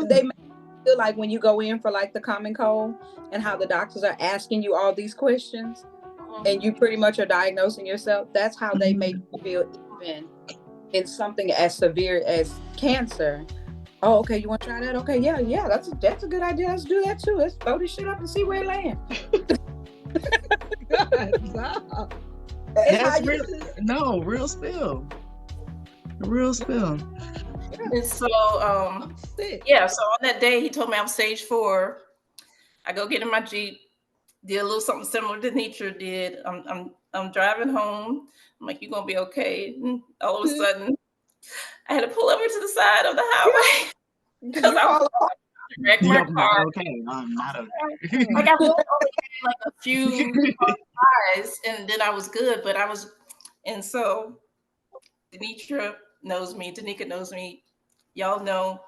they make you feel like when you go in for like the common cold and how the doctors are asking you all these questions and you pretty much are diagnosing yourself? That's how they make you feel even in something as severe as cancer. Oh, okay, you want to try that? Okay, yeah, that's a good idea. Let's do that too. Let's throw this shit up and see where it lands. God, stop. That's how That's you. real. No, real spill. Real spill. And so, I'm sick. yeah. So on that day, he told me I'm stage 4. I go get in my Jeep, did a little something similar to Nitra did. I'm driving home. I'm like, "You gonna be okay?" And all of a sudden, I had to pull over to the side of the highway Because because you I was fall apart. about to wreck my You're not car. okay. I'm not okay. Like I really only had like a few tries, and then I was good. But I was, and so Denitra knows me. Danica knows me. Y'all know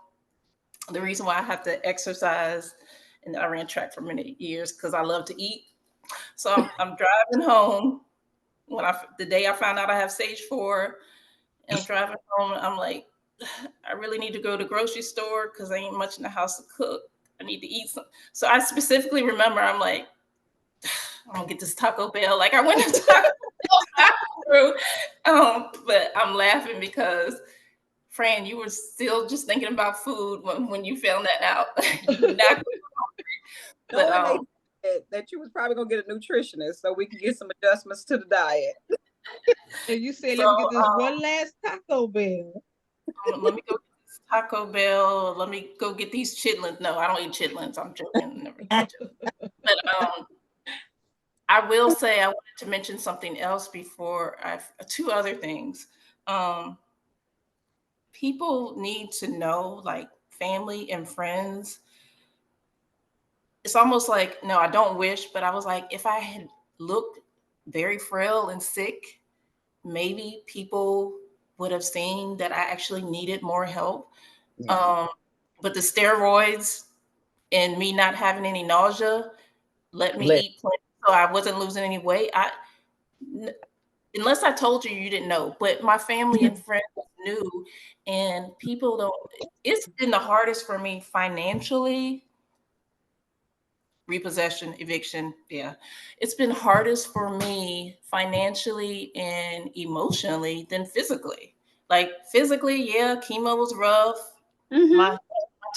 the reason why I have to exercise, and I ran track for many years because I love to eat. So I'm driving home when the day I found out I have stage 4, and I'm driving home. I'm like, I really need to go to the grocery store because I ain't much in the house to cook. I need to eat some. So I specifically remember I'm like, I'm gonna get this Taco Bell. Like I went to Taco Bell, but I'm laughing because Fran, you were still just thinking about food when you found that out. You're not but Knowing they said that you was probably gonna get a nutritionist so we can get some adjustments to the diet. And you said, so let me get this one last Taco Bell. let me go get this Taco Bell. Let me go get these chitlins. No, I don't eat chitlins. I'm joking. Never eat chitlins. But I will say I wanted to mention something else before two other things. Um, People need to know, like family and friends. It's almost like, no, I don't wish, but I was like, if I had looked very frail and sick, maybe people would have seen that I actually needed more help. Yeah. But the steroids and me not having any nausea let me Lit. eat plenty, so I wasn't losing any weight. Unless I told you, you didn't know, but my family and friends knew, and people don't. It's been the hardest for me financially. Repossession, eviction, yeah. It's been hardest for me financially and emotionally than physically. Like physically, yeah, chemo was rough. Mm-hmm. My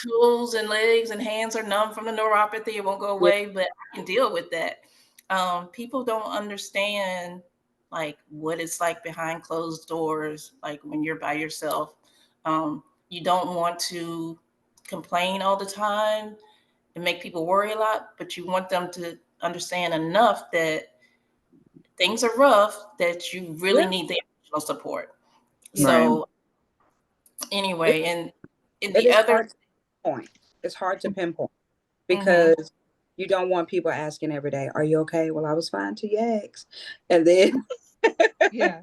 tools and legs and hands are numb from the neuropathy. It won't go Yeah. away, but I can deal with that. People don't understand like what it's like behind closed doors, like when you're by yourself. You don't want to complain all the time and make people worry a lot, but you want them to understand enough that things are rough, that you really Yeah. need the emotional support. Right. So It, anyway, and in it the is other, hard to pinpoint. It's hard to pinpoint mhm. because you don't want people asking every day, "Are you okay?" Well, I was fine till you asked, and then Yeah.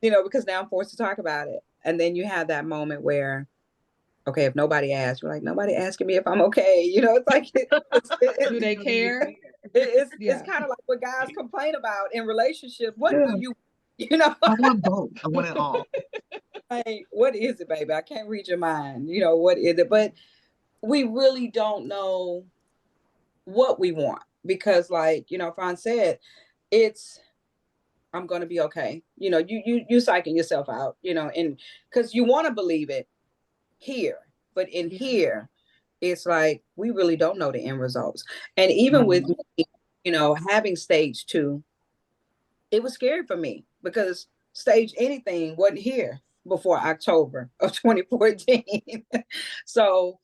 because now I'm forced to talk about it, and then you have that moment where, okay, if nobody asks, you're like, nobody asking me if I'm okay. It's like Do they care? it's Yeah. kind of like what guys complain about in relationships. What do Yeah. you, you know, I want both. I want it all. like, what is it, baby? I can't read your mind. What is it? But we really don't know what we want because, like, Fran said, it's I'm gonna be okay. You psyching yourself out. And because you want to believe it here, but in Yeah. here, it's like we really don't know the end results. And even with Right. me, having stage 2, it was scary for me because stage anything wasn't here before October of 2014. So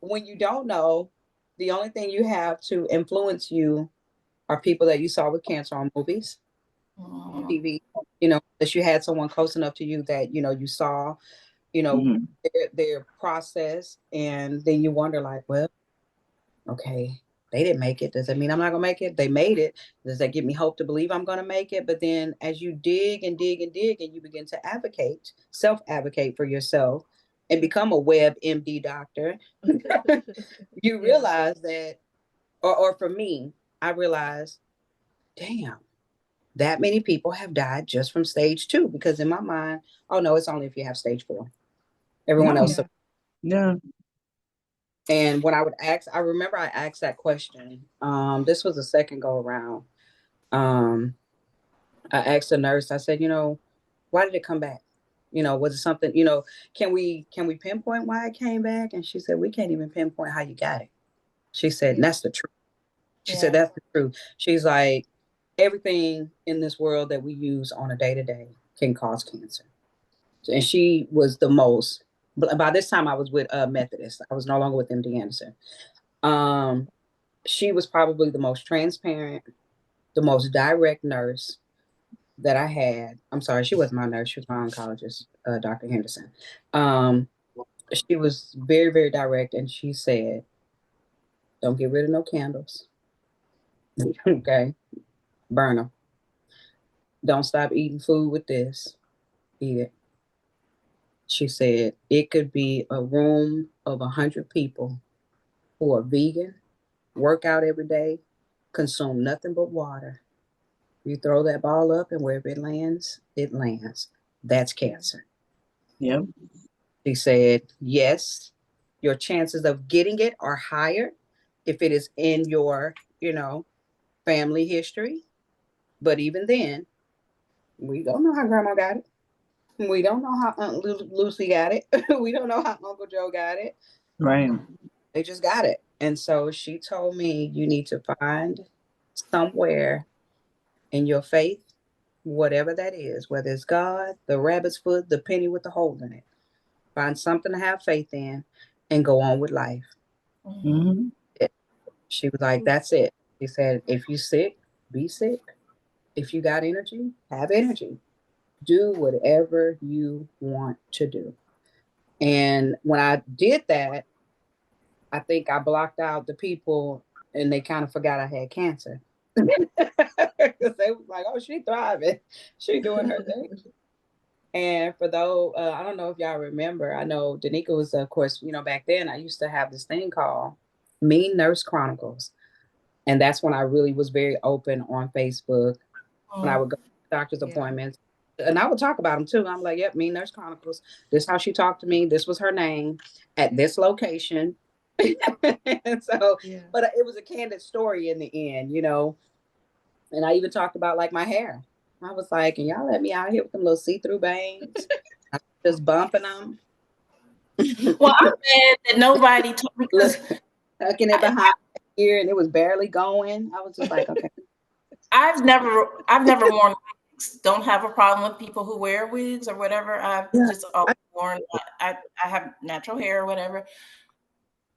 when you don't know, the only thing you have to influence you are people that you saw with cancer on movies, Mhm. TV, that you had someone close enough to you that, you saw, Mhm. their process. And then you wonder like, well, okay, they didn't make it. Does that mean I'm not gonna make it? They made it. Does that give me hope to believe I'm gonna make it? But then as you dig and dig and dig and you begin to self-advocate for yourself and become a web MD doctor, you Yeah. realize that, or for me, I realized, damn, that many people have died just from stage 2. Because in my mind, oh no, it's only if you have stage 4. Everyone Yeah. else. Yeah. Yeah. And when I would ask, I remember I asked that question. This was the second go around. Um, I asked the nurse, I said, why did it come back? Was it something, can we pinpoint why it came back? And she said, we can't even pinpoint how you got it. She said, Yeah. that's the truth. She said, Yeah. that's the truth. She's like, everything in this world that we use on a day to day can cause cancer. And she was the most, but by this time I was with Methodist. I was no longer with MD Anderson. Um, she was probably the most transparent, the most direct nurse that I had. I'm sorry, she wasn't my nurse. She was my oncologist, Dr. Henderson. Um, she was very, very direct, and she said, "Don't get rid of no candles. Okay, burn them. Don't stop eating food with this. Eat it." She said it could be a room of 100 people who are vegan, work out every day, consume nothing but water. You throw that ball up, and wherever it lands, it lands. That's cancer. Yep. She said, yes, your chances of getting it are higher if it is in your, family history. But even then, we don't know how grandma got it. We don't know how Aunt Lucy got it. We don't know how Uncle Joe got it. Right. They just got it. And so she told me, you need to find somewhere in your faith, whatever that is, whether it's God, the rabbit's foot, the penny with the hole in it. Find something to have faith in and go on with life. Mhm. Hmm. She was like, that's it. She said, if you sick, be sick. If you got energy, have energy. Do whatever you want to do. And when I did that, I think I blocked out the people and they kind of forgot I had cancer. Because they was like, oh, she thriving. She doing her thing. And for those, I don't know if y'all remember, I know Danica was, of course, back then I used to have this thing called Mean Nurse Chronicles. And that's when I really was very open on Facebook when I Mhm. would go to doctor's Yeah. appointments. And I would talk about them too. I'm like, yep, Mean Nurse Chronicles. This is how she talked to me. This was her name at this location. And so, Yeah. but it was a candid story in the end. And I even talked about like my hair. I was like, and y'all let me out here with them little see-through bangs. I was just bumping them. Well, I'm glad that nobody told me Look, because tucking it behind here and it was barely going. I was just like, okay. I've never worn wigs. Don't have a problem with people who wear wigs or whatever. I've Yeah. just always worn. I have natural hair or whatever,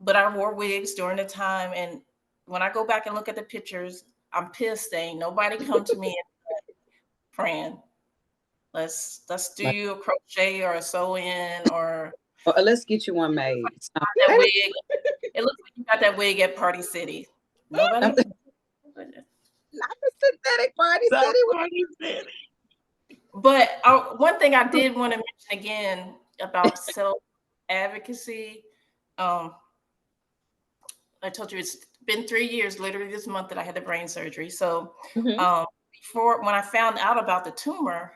but I wore wigs during the time. And when I go back and look at the pictures, I'm pissed. Ain't nobody come to me and friend. Let's do Like, you a crochet or a sew in or let's get you one made. So, that wig. It looks like you got that wig at Party City. Nobody. not the synthetic party Stop city. what you said. But one thing I did want to mention again about self advocacy. Um, I told you it's been 3 years, literally this month, that I had the brain surgery. So Mhm. um, before, when I found out about the tumor,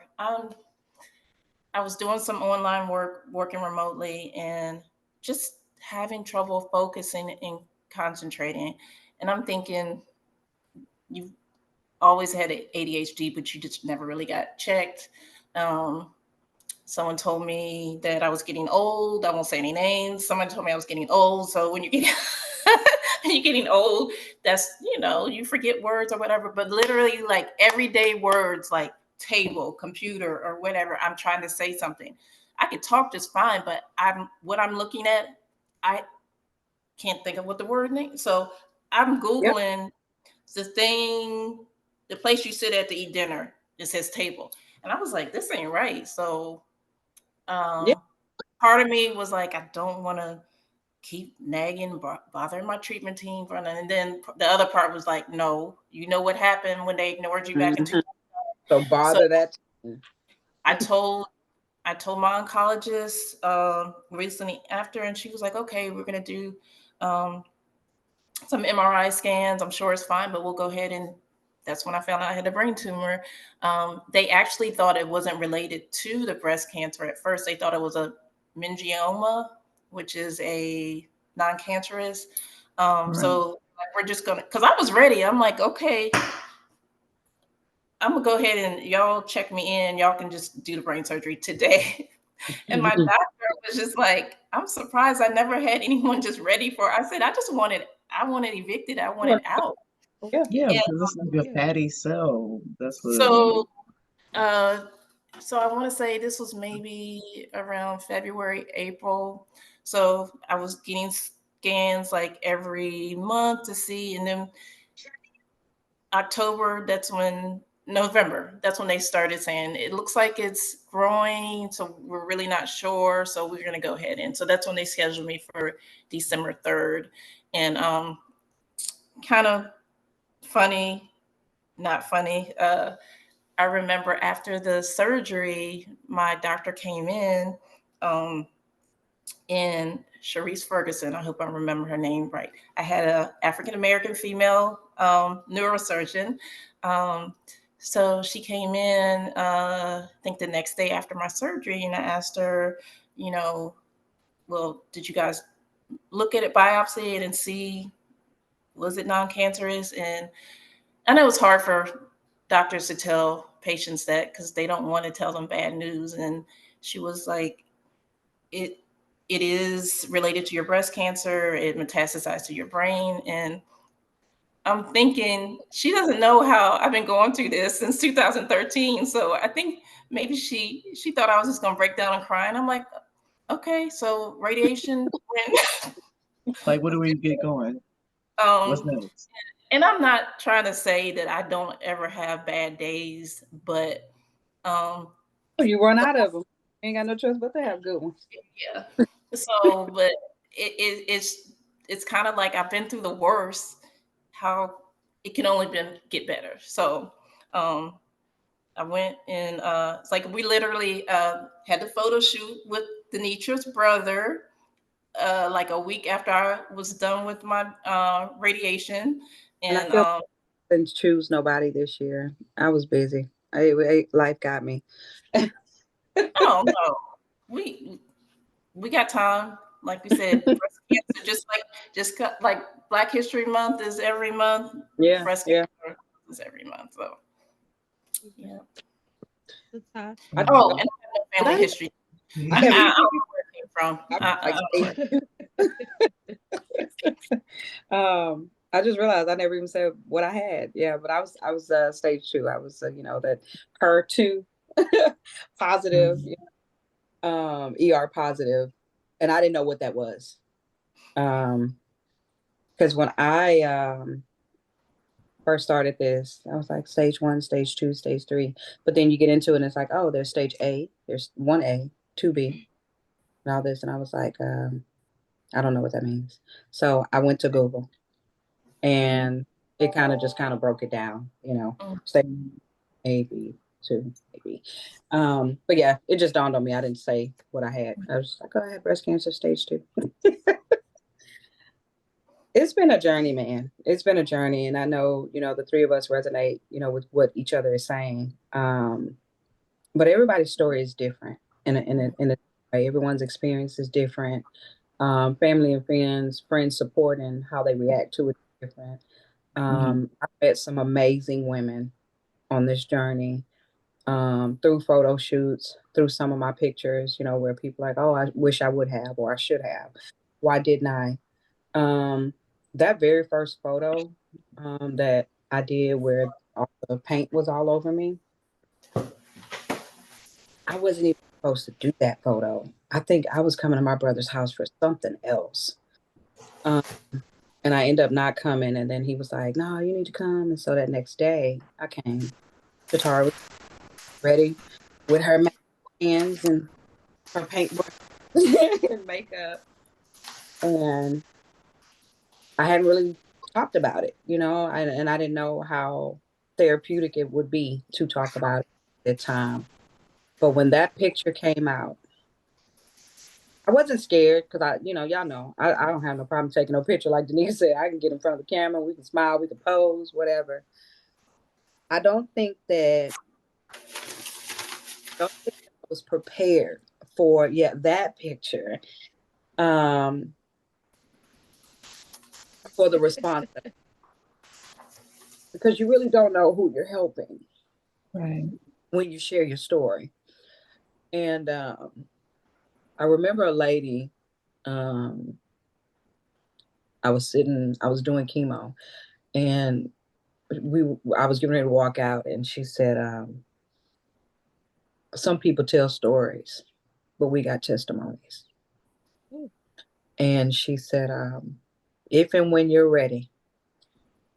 I was doing some online work, working remotely, and just having trouble focusing and concentrating. And I'm thinking, you've always had ADHD, but you just never really got checked. Um, Someone told me that I was getting old. I won't say any names. Someone told me I was getting old. So when you get when you're getting old, that's you forget words or whatever. But literally, like everyday words, like table, computer, or whatever. I'm trying to say something. I could talk just fine, but I'm looking at. I can't think of what the word means. So I'm Yep. googling the thing, the place you sit at to eat dinner. It says table, and I was like, this ain't right. So Yeah. um, part of me was like, I don't want to keep nagging, bothering my treatment team. And then the other part was like, no, you know what happened when they ignored you back in two. Mhm. So So bother that. I told I told my oncologist recently after, and she was like, okay, we're gonna do um, some MRI scans. I'm sure it's fine, but we'll go ahead and. That's when I found out I had a brain tumor. They actually thought it wasn't related to the breast cancer at first. They thought it was a meningioma, which is a non-cancerous. Right. So like, we're just gonna, because I was ready. I'm like, okay, I'm gonna go ahead and y'all check me in. Y'all can just do the brain surgery today. And my doctor was just like, I'm surprised I never had anyone just ready for. I said, I wanted evicted. I wanted out. Yeah. Yeah, And because it's like a fatty cell. That's what. so, uh, so I want to say this was maybe around February, April. So I was getting scans like every month to see, and then October, November, that's when they started saying it looks like it's growing. So we're really not sure. So we're going to go ahead. And so that's when they scheduled me for December 3rd. And kind of funny, not funny. I remember after the surgery, my doctor came in, um, and Sharice Ferguson, I hope I remember her name right. I had a African American female neurosurgeon. Um, so she came in, I think the next day after my surgery, and I asked her, you know, well, did you guys look at it, biopsy it, and see was it non-cancerous? And I know it's hard for doctors to tell patients that because they don't want to tell them bad news. And she was like, it it is related to your breast cancer. It metastasized to your brain. And I'm thinking she doesn't know how I've been going through this since 2013. So I think maybe she thought I was just gonna break down and cry. And I'm like, okay, so radiation. Like, what do we get going? What's um, next? and I'm not trying to say that I don't ever have bad days, but um, You run out of them. You ain't got no choice but to have good ones. yeah. So, but it's kind of like I've been through the worst. How it can only get better. So, um, I went and it's like we literally had the photo shoot with Denitra's brother. Like a week after I was done with my radiation, And I and feel like I didn't choose nobody this year. I was busy. Life got me. oh no, we got time. Like we said, breast cancer, like Black History Month is every month. Yeah, Breast yeah. cancer is every month. So yeah. Latasha. I, Oh, Um, and I have no did family I? history. I I never. don't know where it came from. I was like stage. I just realized I never even said what I had. Yeah, but I was stage 2. I was that HER2 positive, mhm. ER positive, and I didn't know what that was. Because when I first started this, I was like stage 1, stage 2, stage 3. But then you get into it and it's like, oh, there's stage A, there's 1A, 2B, and all this. And I was like, I don't know what that means. So I went to Google and it kind of broke it down, Mm. stage A, B, 2, maybe. But yeah, it just dawned on me. I didn't say what I had. I was like, oh, I had breast cancer stage 2. It's been a journey, man. It's been a journey. And I know, the three of us resonate, with what each other is saying. But everybody's story is different in a way. Everyone's experience is different. Family and friends support and how they react to it is different. Mhm. I've met some amazing women on this journey, through photo shoots, through some of my pictures, where people are like, oh, I wish I would have, or I should have. Why didn't I? Um, that very first photo that I did where all the paint was all over me, I wasn't even supposed to do that photo. I think I was coming to my brother's house for something else. Um, and I ended up not coming. And then he was like, no, you need to come. And so that next day I came. Shatara was ready with her hands and her paintbrush and makeup. And I hadn't really talked about it, and I didn't know how therapeutic it would be to talk about it at the time. But when that picture came out, I wasn't scared because y'all know, I don't have no problem taking no picture. Like Denise said, I can get in front of the camera, we can smile, we can pose, whatever. I don't think I was prepared for, yeah, that picture. Um, for the response, because you really don't know who you're helping Right. when you share your story. And I remember a lady, um, I was doing chemo, and I was getting ready to walk out, and she said, some people tell stories, but we got testimonies. Ooh. And she said, if and when you're ready,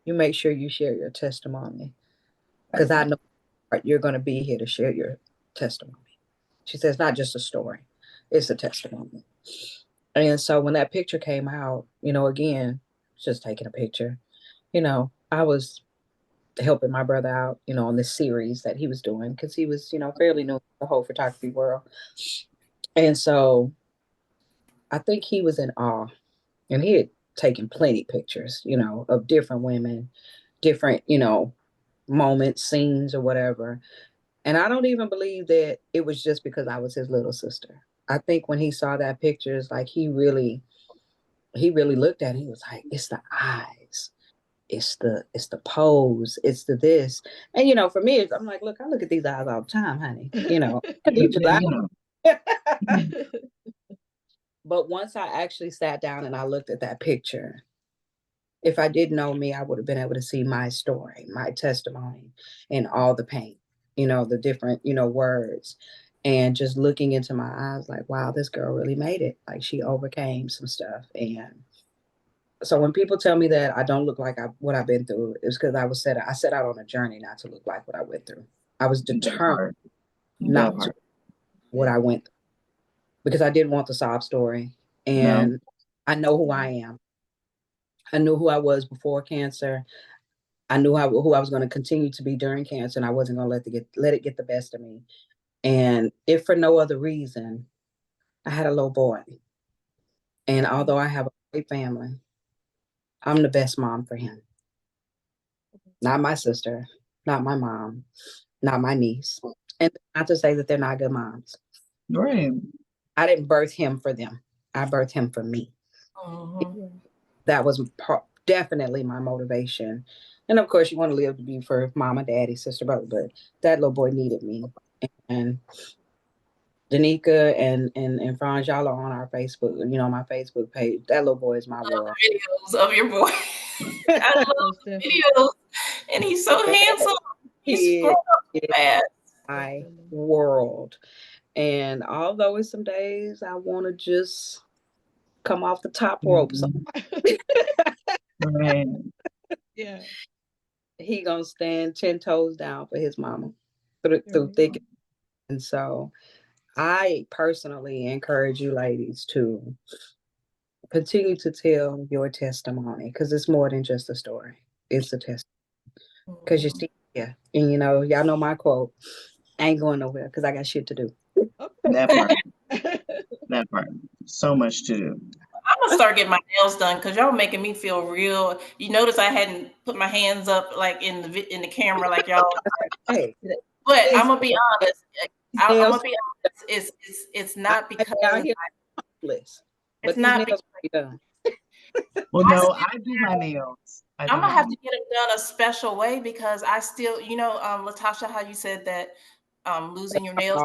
you make sure you share your testimony, because I know you're going to be here to share your testimony. She says, not just a story, it's a testimony. And so when that picture came out, again, just taking a picture, I was helping my brother out, on this series that he was doing, because he was, fairly new to the whole photography world. And so I think he was in awe, and he had taken plenty pictures, of different women, different, moments, scenes, or whatever. And I don't even believe that it was just because I was his little sister. I think when he saw that picture, it's like he really looked at it. He was like, it's the eyes, it's the pose, it's the this. And for me, I'm like, look, I look at these eyes all the time, honey. But once I actually sat down and I looked at that picture, if I didn't know me, I would have been able to see my story, my testimony, and all the pain, the different, words. And just looking into my eyes, like, wow, this girl really made it. Like, she overcame some stuff. And so when people tell me that I don't look like what I've been through, it's because I set out on a journey not to look like what I went through. I was determined not to what I went through, because I didn't want the sob story. No. And I know who I am. I knew who I was before cancer. I knew who I was going to continue to be during cancer, and I wasn't going to let it get the best of me. And if for no other reason, I had a little boy. And although I have a great family, I'm the best mom for him. Not my sister, not my mom, not my niece. And not to say that they're not good moms. Right. I didn't birth him for them. I birthed him for me. That was definitely my motivation. And of course, you want to live to be for mama, daddy, sister, brother, but that little boy needed me. And Danica and Franz, y'all are on our Facebook, my Facebook page. That little boy is my world. Videos of your boy. I love the videos, and he's so handsome. He's grown up fast. My world. And although it's some days I want to just come off the top rope, Right. Yeah. he gonna stand 10 toes down for his mama through thick. And so I personally encourage you ladies to continue to tell your testimony, because it's more than just a story. It's a testimony. Because you see, yeah. And y'all know my quote, I ain't going nowhere because I got shit to do. That part. That part. So much to do. I'm gonna start getting my nails done because y'all making me feel real. You notice I hadn't put my hands up like in the camera like y'all. Hey, but I'm gonna be honest. I'm nails, gonna be honest. It's not because it's not because done. Well, no, I do my nails. I'm gonna have to get them done a special way because I still, Latasha, how you said that losing your nails.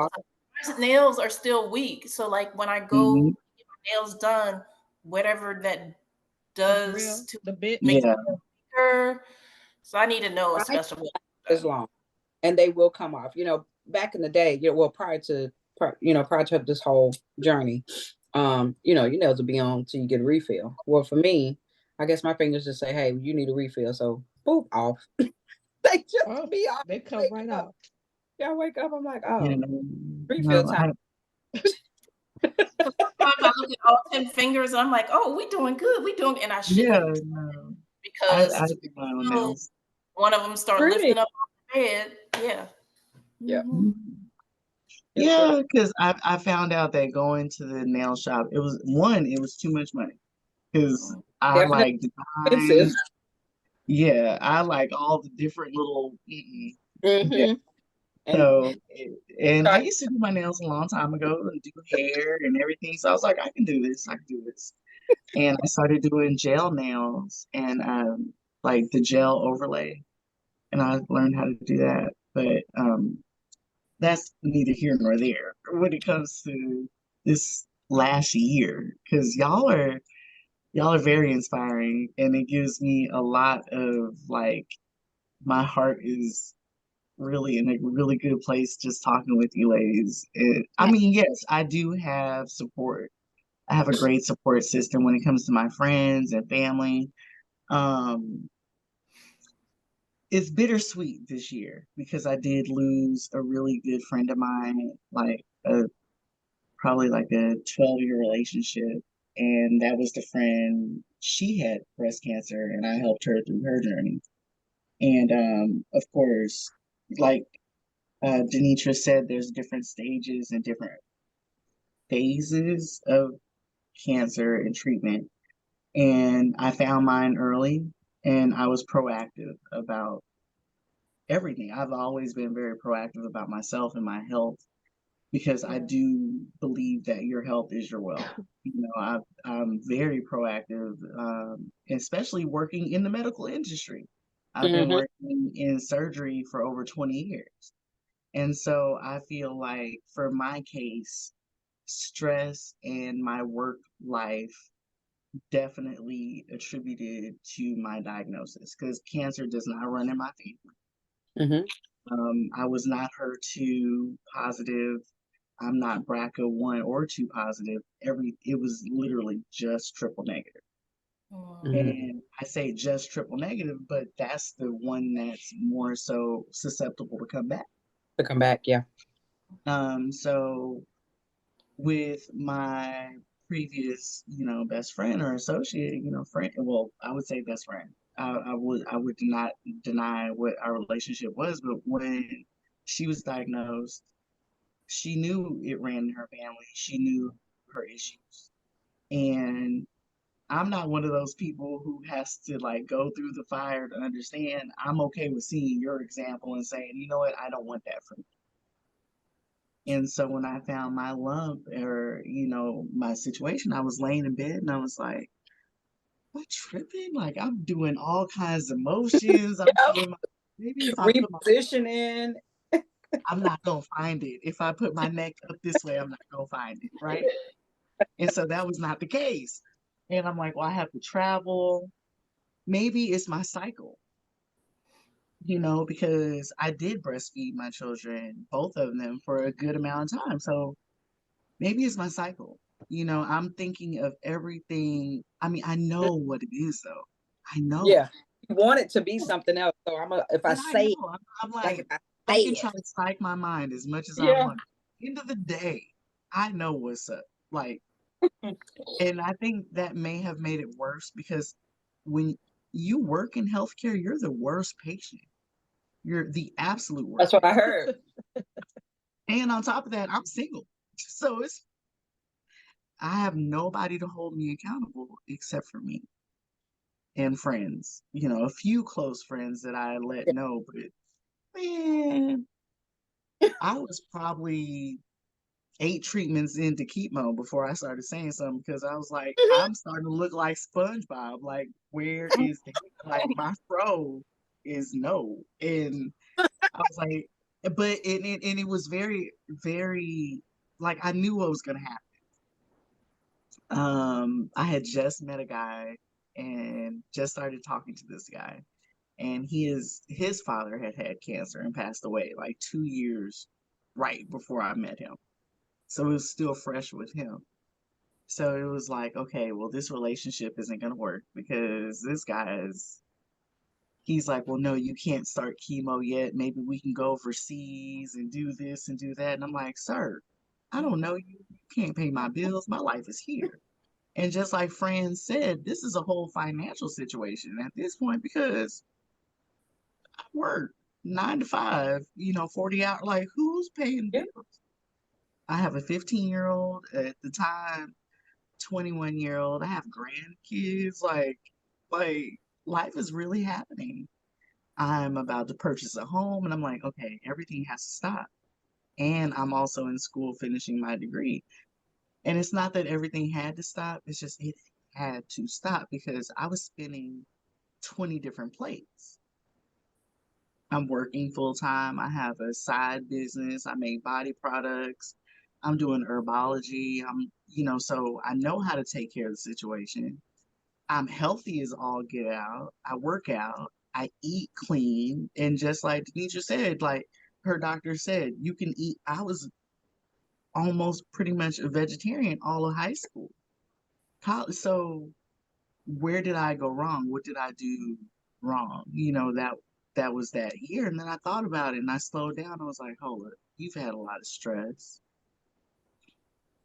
My nails are still weak. So like when I go get my nails done, whatever that does to the bit make it weaker. So I need to know a special way. As long, and they will come off. Back in the day, prior to this whole journey, your nails will be on till you get a refill. Well, for me, I guess my fingers just say, "Hey, you need a refill," so boop, off. They just be off. They come right off. Yeah, I wake up, I'm like, oh, Yeah, refill time. Sometimes I look at all 10 fingers and I'm like, oh, we doing good. We doing, and I shouldn't. Because one of them start lifting up off the bed. Yeah. Yeah. Yeah, because I found out that going to the nail shop, it was too much money. Because I like design. Yeah, I like all the different little. Yeah. So, and I used to do my nails a long time ago and do hair and everything. So I was like, I can do this. I can do this. And I started doing gel nails and like the gel overlay, and I learned how to do that. But that's neither here nor there when it comes to this last year, because y'all are very inspiring, and it gives me a lot of like my heart is really in a really good place just talking with you ladies. I mean, yes, I do have support. I have a great support system when it comes to my friends and family. Um, it's bittersweet this year because I did lose a really good friend of mine, like probably like a 12-year relationship. And that was the friend, she had breast cancer, and I helped her through her journey. And of course, like Denitra said, there's different stages and different phases of cancer and treatment. And I found mine early, and I was proactive about everything. I've always been very proactive about myself and my health because I do believe that your health is your wealth. You know, I'm very proactive, especially working in the medical industry. I've been Mm-hmm. working in surgery for over 20 years. And so I feel like for my case, stress and my work life definitely attributed to my diagnosis because cancer does not run in my family. Mm-hmm. I was not HER2 positive. I'm not BRCA1 or 2 positive. It was literally just triple negative. Mm-hmm. And I say just triple negative, but that's the one that's more so susceptible to come back. To come back, yeah. So with my previous, best friend or associate, friend, well, I would say best friend. I would not deny what our relationship was, but when she was diagnosed, she knew it ran in her family. She knew her issues. And I'm not one of those people who has to like go through the fire to understand. I'm okay with seeing your example and saying, you know what, I don't want that for me. And so when I found my lump or, my situation, I was laying in bed and I was like, what tripping? Like I'm doing all kinds of motions. I'm Yep. doing maybe if I put my Repositioning. I'm not gonna find it. If I put my neck up this way, I'm not gonna find it, right? And so that was not the case. And I'm like, well, I have to travel. Maybe it's my cycle, because I did breastfeed my children, both of them, for a good amount of time. So maybe it's my cycle. I'm thinking of everything. I mean, I know what it is though. I know. Yeah. You want it to be something else. So if I And I say it, know. I'm like if like, I I say can it. try to psych my mind as much as I Yeah. want. End of the day, I know what's up. Like, and I think that may have made it worse because when you work in healthcare, you're the worst patient. You're the absolute That's worst what I patient. heard. And on top of that, I'm single. So I have nobody to hold me accountable except for me and friends. A few close friends that I let Yeah. know, but man, I was probably 8 treatments into chemo before I started saying something because I was like, I'm starting to look like SpongeBob. Like, where is the like my fro is no, and I was like, but and it was very very like I knew what was gonna happen. I had just met a guy and just started talking to this guy, and his father had cancer and passed away like 2 years right before I met him, so it was still fresh with him. So it was like, okay, well, this relationship isn't gonna work because this guy is. He's like, well, no, you can't start chemo yet. Maybe we can go overseas and do this and do that. And I'm like, sir, I don't know you. You can't pay my bills. My life is here. And just like Fran said, this is a whole financial situation at this point because I work 9 to 5, 40 hours. Like, who's paying Yeah. bills? I have a 15-year-old at the time, 21-year-old. I have grandkids. Like life is really happening. I'm about to purchase a home, and I'm like, okay, everything has to stop. And I'm also in school finishing my degree. And it's not that everything had to stop, it's just it had to stop because I was spinning 20 different plates. I'm working full time. I have a side business. I make body products. I'm doing herbology. So I know how to take care of the situation. I'm healthy as all get out. I work out. I eat clean. And just like Denisha said, like her doctor said, you can eat. I was almost pretty much a vegetarian all of high school. College. So where did I go wrong? What did I do wrong? That was that year. And then I thought about it and I slowed down. I was like, hold up, you've had a lot of stress.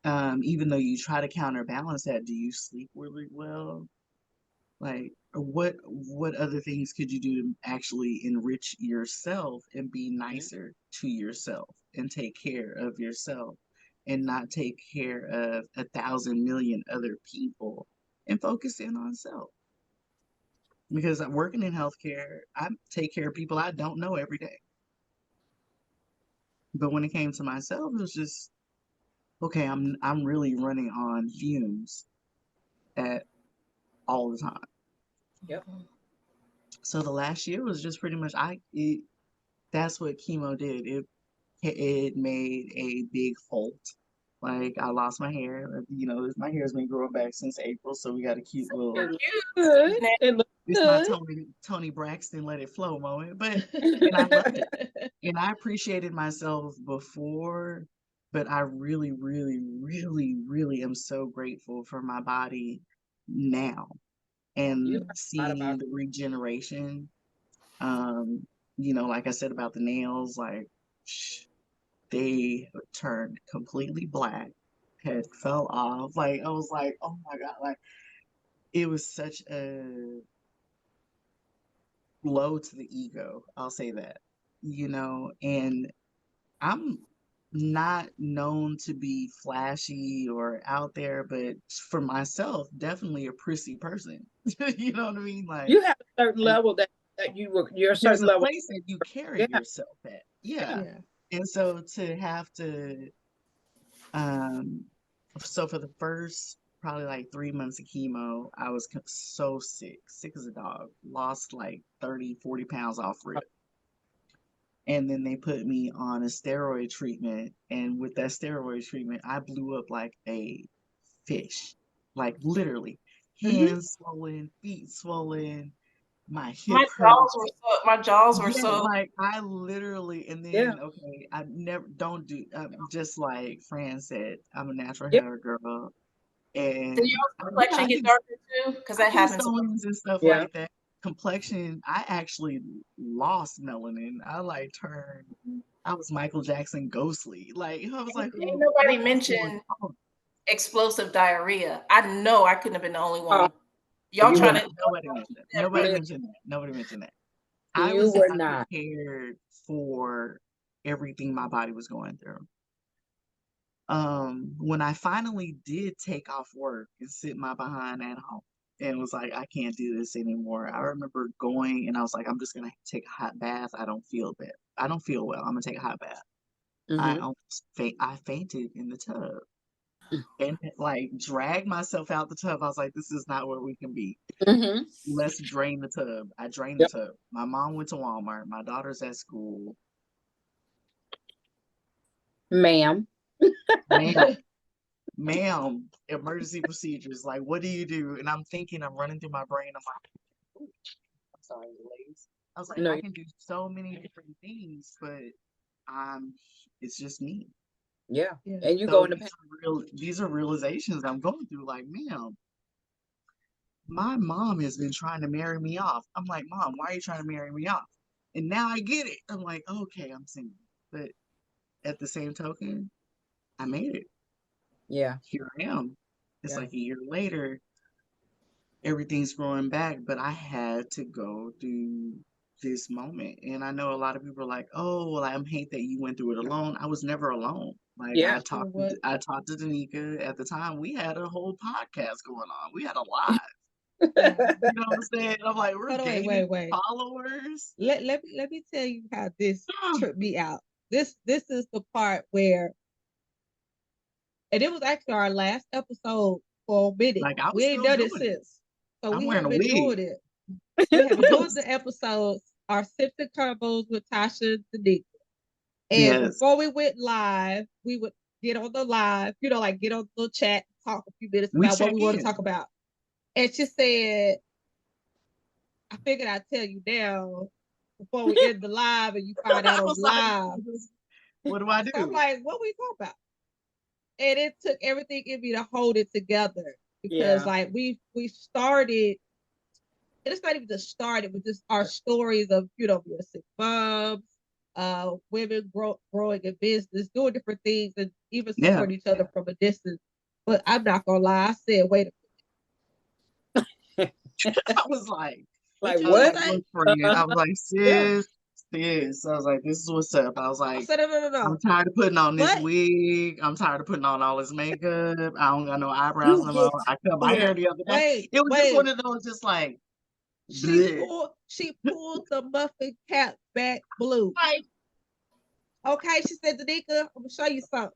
Even though you try to counterbalance that, do you sleep really well? Like, what other things could you do to actually enrich yourself and be nicer to yourself and take care of yourself and not take care of 1,000 million other people and focus in on self? Because I'm working in healthcare, I take care of people I don't know every day. But when it came to myself, it was just okay. I'm really running on fumes at all the time. Yep. So the last year was just pretty much that's what chemo did. It made a big halt. Like I lost my hair. My hair's been growing back since April, so we got a cute little. It looks good. It looks It's my good. Tony Braxton let it flow moment, and I love it. And I appreciated myself before, but I really, really, really, really am so grateful for my body now You and learn a lot seeing about the regeneration. Like I said about the nails, like they turned completely black, had fell off. Like I was like, oh my God, like it was such a blow to the ego. I'll say that, and I'm not known to be flashy or out there, but for myself, definitely a prissy person. You know what I mean? you have a certain I- level that you're a there's certain a level. place that you carry Yeah. yourself at. Yeah. Yeah. And so to have to, um, so for the first probably like 3 months of chemo, I was so sick as a dog, lost like 30, 40 pounds off rip. And then they put me on a steroid treatment. And with that steroid treatment, I blew up like a fish, like literally Mm-hmm. hands swollen, feet swollen, my My hip jaws hurts. were so my jaws were Yeah, so like I literally, and Yeah. then okay, I never don't do just like Fran said, I'm a natural Yeah. hair girl, did and your complexion get darker too? Because I that do happens. songs and stuff Yeah. like that. Complexion, I actually lost melanin. I like turned, I was Michael Jackson ghostly. Like I was like, Ain't what nobody is going mentioned on? explosive diarrhea. I know I couldn't have been the only Oh, one. Y'all you were trying No, to not. nobody mentioned that. that Nobody real. mentioned that. Nobody mentioned that. I You was were not not. prepared for everything my body was going through. When I finally did take off work and sit my behind at home and was like, I can't do this anymore. I remember going and I was like, I'm just gonna take a hot bath. I don't feel bad. I don't feel well. I'm gonna take a hot bath. I Mm-hmm. almost I fainted in the tub and like dragged myself out the tub. I was like, this is not where we can be. Mm-hmm. Let's drain the tub. I drained the Yep. tub. My mom went to Walmart. My daughter's at school. Ma'am. Ma'am, ma'am, emergency procedures. Like, what do you do? And I'm thinking, I'm running through my brain. I'm like, "Ooh, I'm sorry, ladies. I was like, No. I can do so many different things, but I'm, it's just me. Yeah. Yeah. And you go So in the pain. these are realizations I'm going through. Like, ma'am, my mom has been trying to marry me off. I'm like, Mom, why are you trying to marry me off? And now I get it. I'm like, okay, I'm single. But at the same token, I made it. Yeah. Here I am. It's Yeah. like a year later, everything's growing back, but I had to go through this moment. And I know a lot of people are like, oh, well, I hate that you went through it alone. I was never alone. Like Yeah. You know what? I talked to Danica at the time. We had a whole podcast going on. We had a live. Yeah. You know what I'm saying? I'm like, we're Hold on, gaining wait. followers. Let me tell you how this tripped me out. This is the part where, and it was actually our last episode for a minute. Like I was We ain't still done it doing it. since. So I'm we wearing have a been wig. doing it. We have been doing the episodes, our Simpson combos with Tasha and Danica. And Yes. before we went live, we would get on the live, like get on the chat, talk a few minutes about what we want to talk about. And she said, I figured I'd tell you now before we end the live and you find out on live. What do I do? So I'm like, what we talk about? And it took everything in me to hold it together because like we started, and it's not even just started, but just our stories of, being sick moms, women growing in business, doing different things, and even supporting each other from a distance. But I'm not gonna lie, I said, wait a minute. I was like what? I was like, sis. I was like, this is what's up. I was like, I said, no. I'm tired of putting on this wig. I'm tired of putting on all this makeup. I don't got no eyebrows no more. I cut my hair the other day. It was just one of those, just like, she pulled the muffin cap back blue. Okay, she said, Danica, I'm gonna show you something.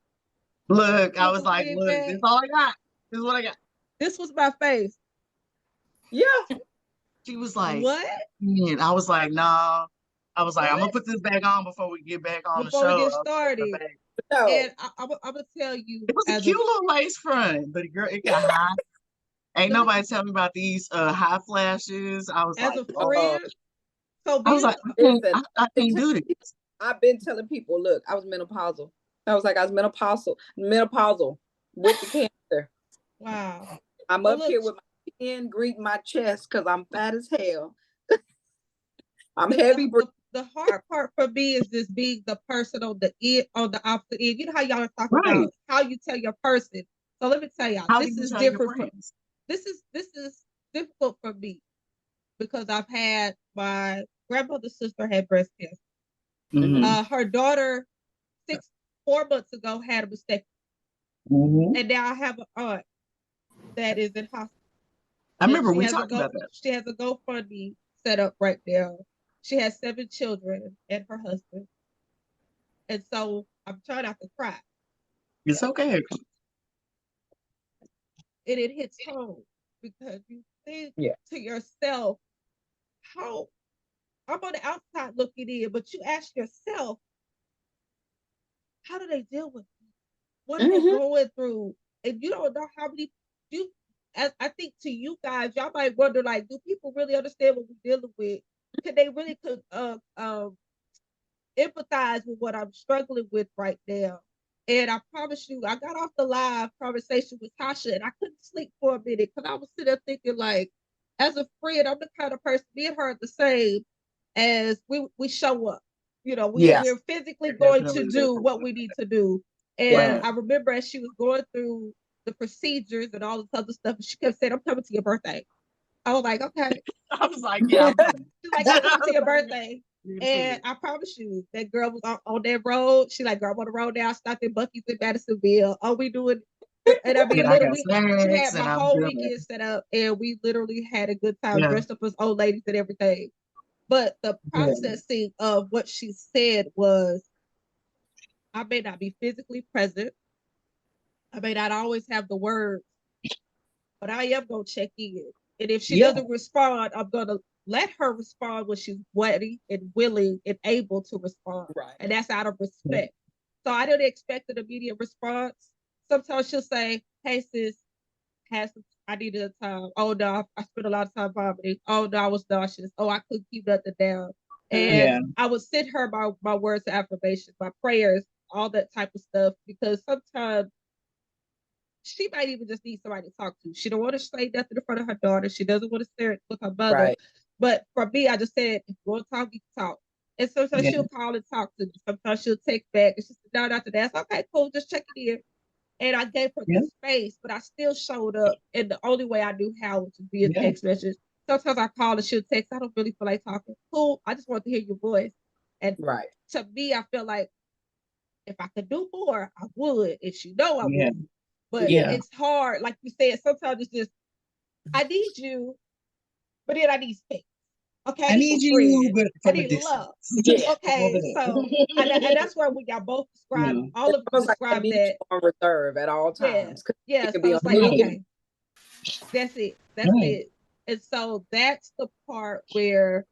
Look, I was like, look, this is all I got. This is what I got. This was my face. Yeah. She was like, what? And I was like, nah. I was like, I'm gonna put this back on before we get back on the show. Before we get started. And I'm gonna tell you, it was a cute little lace front, but girl, it got hot. Ain't nobody tell me about these high flashes. I was as like, a friend. So I was like, I can't do this. I've been telling people, look, I was menopausal. I was like, I was menopausal with the cancer. Wow. I'm up here with my chin greeting my chest because I'm fat as hell. I'm heavy. The hard part for me is just being the person on the opposite end. You know how y'all are talking about how you tell your person. So let me tell y'all, this is different. This is difficult for me because I've had my grandmother's sister had breast cancer. Mm-hmm. Her daughter 4 months ago had a mistake, and now I have an aunt that is in hospital. I remember we talked about that. She has a GoFundMe set up right now. She has 7 children and her husband. And so I'm trying not to cry. It's okay. And it hits home because you think to yourself, how I'm on the outside looking in, but you ask yourself, how do they deal with it? What are they going through? And you don't know how many I think to you guys, y'all might wonder, like, do people really understand what we're dealing with? Can they really empathize with what I'm struggling with right now? And I promise you, I got off the live conversation with Tasha and I couldn't sleep for a minute because I was sitting there thinking, like, as a friend, I'm the kind of person, me and her are the same as we show up. We're physically going to do what we need to do. And I remember as she was going through the procedures and all this other stuff, she kept saying, I'm coming to your birthday. I was like, okay. I was like, yeah, I'm coming. She's like, I'm coming to your birthday. And I promise you, that girl was on that road. She like, girl, I'm on the road now. I stopped in Buc-ee's in Madisonville. All we doing, and I mean, literally, she had my whole weekend set up, and we literally had a good time, dressed up as old ladies and everything. But the processing of what she said was, I may not be physically present. I may not always have the words, but I am going to check in. And if she doesn't respond, I'm going to let her respond when she's ready and willing and able to respond. Right. And that's out of respect. So I didn't expect an immediate response. Sometimes she'll say, hey, sis, I needed a time. Oh, no, I spent a lot of time vomiting. Oh, no, I was nauseous. Oh, I couldn't keep nothing down. And I would send her my words of affirmation, my prayers, all that type of stuff, because sometimes she might even just need somebody to talk to. She don't want to say nothing in front of her daughter. She doesn't want to share it with her mother. Right. But for me, I just said, if you want to talk, you can talk. And sometimes she'll call and talk to me. Sometimes she'll text back. And she said, no, not to that. Okay, cool. Just check it in. And I gave her the space, but I still showed up in the only way I knew how, which was via text message. Sometimes I call and she'll text. I don't really feel like talking. Cool. I just want to hear your voice. And to me, I feel like if I could do more, I would. And she know I would. But it's hard. Like you said, sometimes it's just, I need you, but then I need space. Okay, I need you, but I need love. Okay, so and that's where we got both described. All of us described that on reserve at all times. So it's like, okay, That's it. That's Right. it. And so that's the part where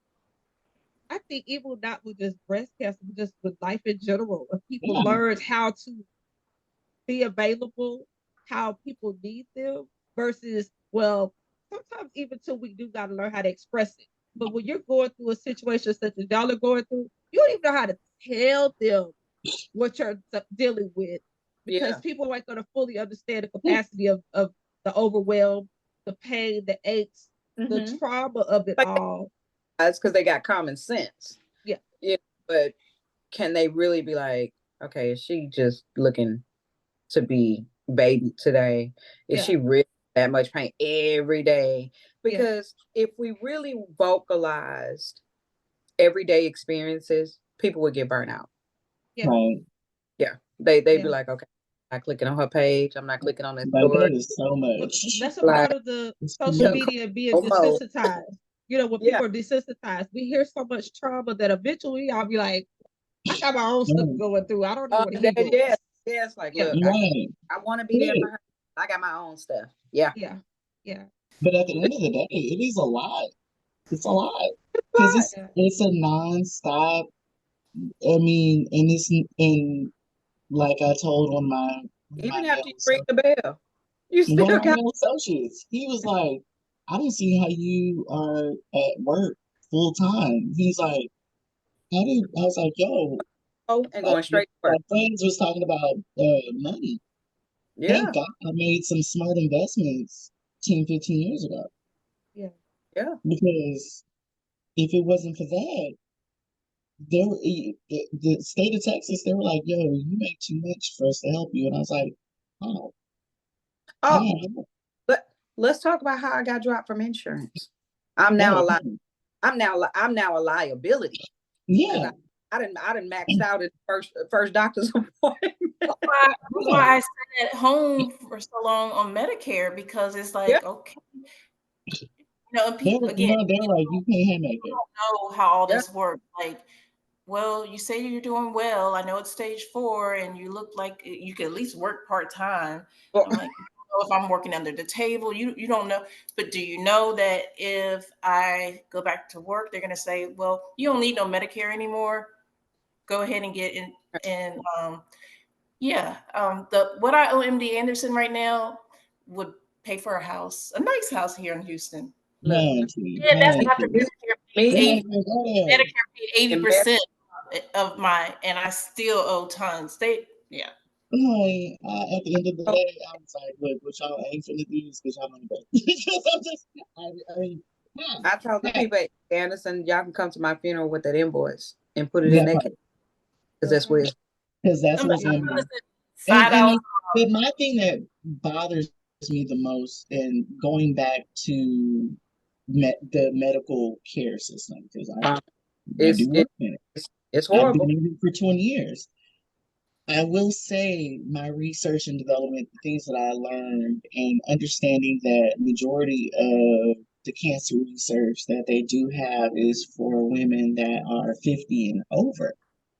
I think even not with just breast cancer, but just with life in general, if people Yeah. learn how to be available, how people need them versus, well, sometimes even till we do got to learn how to express it. But when you're going through a situation such as y'all are going through, you don't even know how to tell them what you're dealing with because Yeah. people aren't going to fully understand the capacity of the overwhelm, the pain, the aches, the Mm-hmm. trauma of it Like all. that's because they got common sense. Yeah, Yeah. But can they really be like, okay, is she just looking to be baby today? Is yeah, she really that much pain every day? yeah, Because if we really vocalized everyday experiences, people would get burnt out. yeah, Right. Yeah. They'd be yeah. like, okay, I'm not clicking on her page. I'm not clicking on this Like story. that is so But much. that's a Like, part of the It's too social yeah, much. media being Como. desensitized. You know, when Yeah. people are desensitized, we hear so much trauma that eventually I'll be like, I got my own stuff Right. going through. I don't even want to hear That, yours. yes. Yes. Like, Yeah, look, Right. I want to be there for Right. her. I got my own stuff. Yeah. yeah, yeah, But at the end of the day, it is a lot. It's a lot because But yeah, it's a nonstop. I mean, and it's and like I told one of my even male after you ring associates, the bell, you one of still my got. male associates, he was like, "I don't see how you are at work full time." He's like, "How do?" I was like, "Yo, Oh, and going straight to my work. friends was talking about money. Thank Yeah, God I made some smart investments 10, 15 years ago yeah, yeah. because if it wasn't for that." The state of Texas, they were like, "Yo, you make too much for us to help you," and I was like, "Oh, Oh, oh, but let's talk about how I got dropped from insurance. I'm now a li- oh, I'm now a liability because yeah, I didn't maxed out at first doctor's appointment. That's yeah, why I stayed at home for so long on Medicare because it's Yeah. like, okay, and they people were, again, they're like, you can't make it, know how all Yeah. this works. Like, well, you say you're doing well. I know it's stage 4, and you look like you could at least work part time. Well, I'm like, you don't know if I'm working under the table. You don't know, but do you know that if I go back to work, they're gonna say, well, you don't need no Medicare anymore. Go ahead and get in. And yeah, the what I owe MD Anderson right now would pay for a house, a nice house here in Houston. look, And that's honey, after Medicare paid me they're not 80 gonna go there. Medicare paid eighty and percent of my, and I still owe tons. Yeah. Honey, at the end of the Mexico. day, I was like, look, what y'all ain't finna do is because y'all money back. Because I'm just, I mean, yeah, I told the yeah, people at Anderson, y'all can come to my funeral with that invoice and put it in that their part, case because that's where it's. because that's I'm what it's yeah, gonna gonna be. say And $5. but my thing that bothers me the most, and going back to the medical care system, because Um, I do it's work in it. it's I've been horrible. in it for 20 years. I will say my research and development, the things that I learned, and understanding that majority of the cancer research that they do have is for women that are 50 and over.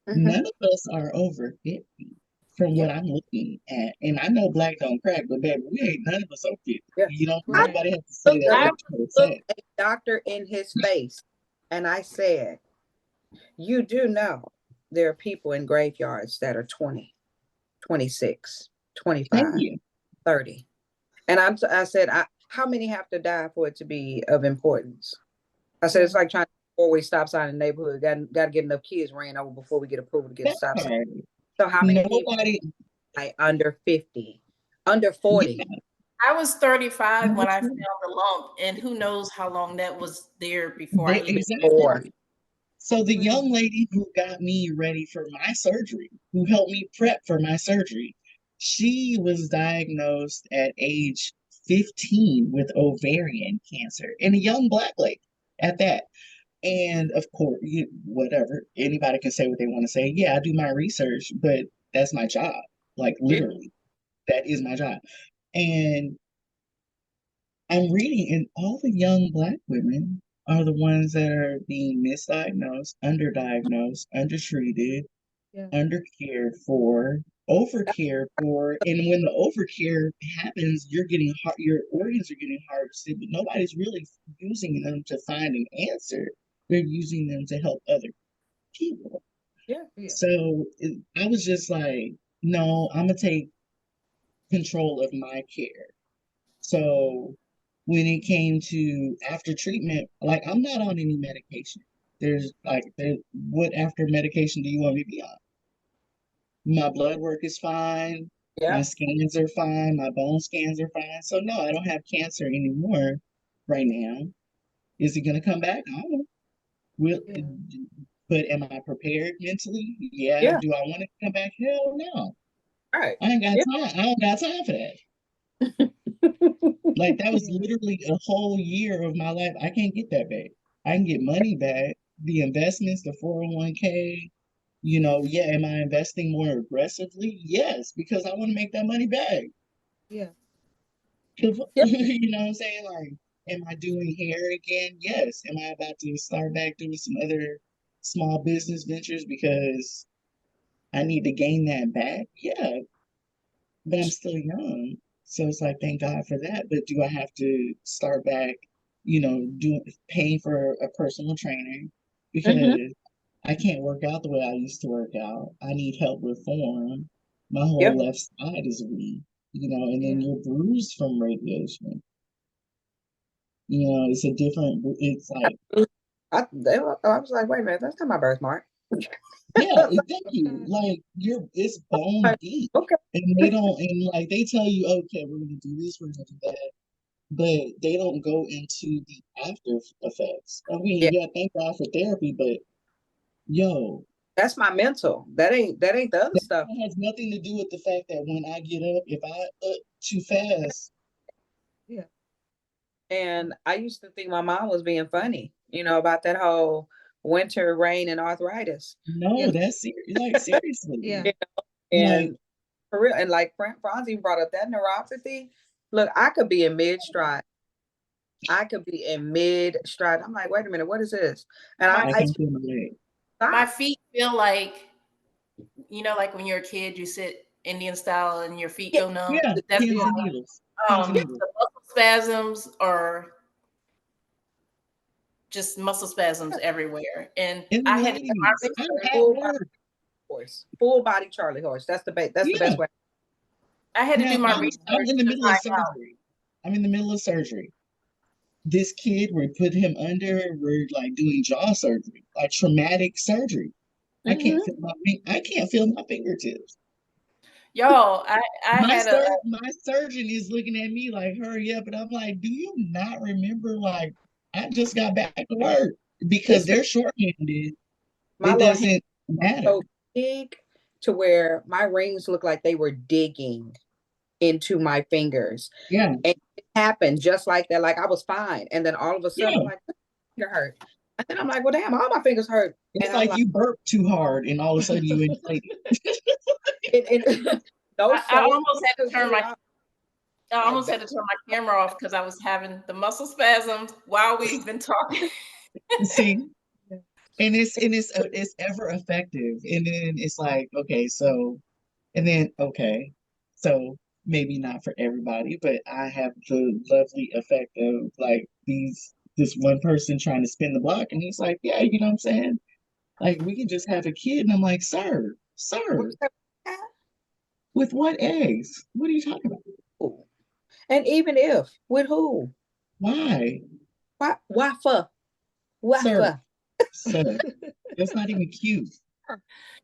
Hmm. None of us are over 50 from Yeah, what I'm looking at. And I know black don't crack, but baby, we ain't none of us over 50. yeah. You know, I right, nobody has to say looked that a I to doc- try to looked say. a doctor in his face, and I said, "You do know there are people in graveyards that are 20, 26, Thank 25, you. 30." And I said, how many have to die for it to be of importance? I said, yeah, it's like trying to four-way stop sign in the neighborhood. Got to get enough kids ran over before we get approval to get a That stop sign. part. So how many people Nobody, like under 50, under 40? yeah, was 35 when I found exactly. the lump, and who knows how long that was there before I even. Or Exactly. So the right, young lady who got me ready for my surgery, who helped me prep for my surgery, she was diagnosed at age 15 with ovarian cancer, and a young black lady at that. And of course, whatever, anybody can say what they want to say. Yeah, I do my research, but that's my job. Like yeah, literally, that is my job. And I'm reading, and all the young black women are the ones that are being misdiagnosed, underdiagnosed, undertreated, yeah, undercared for. overcared for, and when the overcare happens, you're getting your organs are getting harvested, but nobody's really using them to find an answer. They're using them to help other people. Yeah. So I was just like, no, I'm gonna take control of my care. So when it came to after treatment, like I'm not on any medication. There's like, what after medication do you want me to be on? My blood work is fine. My Yeah. scans are fine. My bone scans are fine. So no, I don't have cancer anymore right now. Is it going to come back? I don't know. Will, Yeah. but am I prepared mentally? Yeah. Yeah. Do I want it to come back? Hell no. Right. I ain't got Yeah. time. I don't got time for that. Like that was Yeah. literally a whole year of my life. I can't get that back. I can get money back. The investments, the 401k, yeah, am I investing more aggressively? Yes, because I want to make that money back. Yeah. Yeah. You know what I'm saying? Like, am I doing hair again? Yes. Am I about to start back doing some other small business ventures because I need to gain that back? Yeah, but I'm still young. So it's like, thank God for that. But do I have to start back, paying for a personal trainer? Mm-hmm. Because I can't work out the way I used to work out. I need help with form. My Yep. whole left side is weak, and then Yeah. you're bruised from radiation. It's a different, it's like, I was like, wait a minute, that's not my birthmark. yeah, thank you. Okay. Like, it's bone Like, deep. okay. And they don't, and like, they tell you, okay, we're going to do this, we're going to do that. But they don't go into the after effects. I mean, Yeah. yeah, thank God for therapy, but yo, That's my mental. That ain't the other that stuff. has nothing to do with the fact that when I get up, if I up too fast, Yeah. And I used to think my mom was being funny, about that whole winter rain and arthritis. no, Yeah. that's like seriously. Yeah. You Like, And for real, and like Franz even brought up that neuropathy. Look, I could be in mid stride. I could be in mid stride. I'm like, wait a minute, what is this? And My I I can't feel my leg. my stop. feet feel like, like when you're a kid, you sit Indian style and your feet Yeah, go numb. Yeah, That's pins Yeah. and needles. Pins and needles. the muscle spasms are just muscle spasms everywhere. And In the I had to get my legs. I'm research. at full body work. horse, full body Charlie horse. That's the Yeah. best way. I had to Now do my I'm research in the to middle of find out. surgery. I'm in the middle of surgery. This kid, we put him under, we're like doing jaw surgery, like traumatic surgery. Mm-hmm. I can't feel my fingertips. Y'all, I had a My surgeon is looking at me like, hurry up. And I'm like, do you not remember? Like, I just got back to work because It's they're shorthanded. my It little hand doesn't matter. so big to where my rings look like they were digging into my fingers. Yeah. And it happened just like that. Like I was fine. And then all of a sudden I'm Yeah. like, my finger hurt. And then I'm like, well, damn, all my fingers hurt. It's And I'm like like, you burp too hard and all of a sudden you inflate it. no I soul almost had to turn get it my out. I Like almost that. had to turn my camera off because I was having the muscle spasms while we've been talking. See? Yeah. And it's ever effective. And then it's like, okay, so and then okay, so maybe not for everybody, but I have the lovely effect of like this one person trying to spin the block, and he's like, yeah, you know what I'm saying? Like we can just have a kid, and I'm like, What sir, you say? with what eggs? What are you talking about? Who? And even if with who? Why, Why for? Why sir, for? sir? That's not even cute.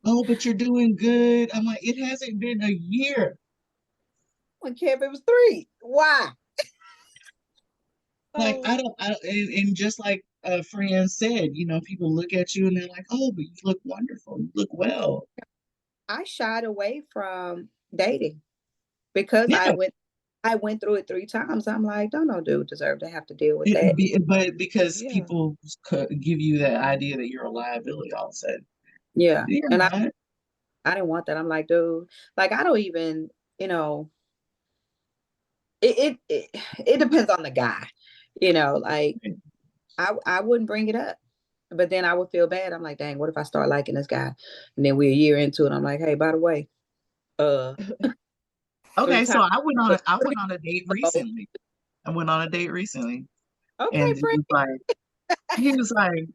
Oh, but you're doing good. I'm like, it hasn't been a year. I don't care if it was 3. Why? Like So and just like a friend said, people look at you and they're like, "Oh, but you look wonderful. You look well." I shied away from dating because Yeah, I went through it 3 times. I'm like, don't no dude deserve to have to deal with that. but because yeah. people give you that idea that you're a liability all of a sudden. Yeah. You're And not. I didn't want that. I'm like, dude, like I don't even, it depends on the guy. Like I wouldn't bring it up. But then I would feel bad. I'm like, dang, what if I start liking this guy? And then we're a year into it. I'm like, hey, by the way, Uh, so Okay, it's so time for I went on a date school. recently. I went on a date recently, Okay, and friend. he was like,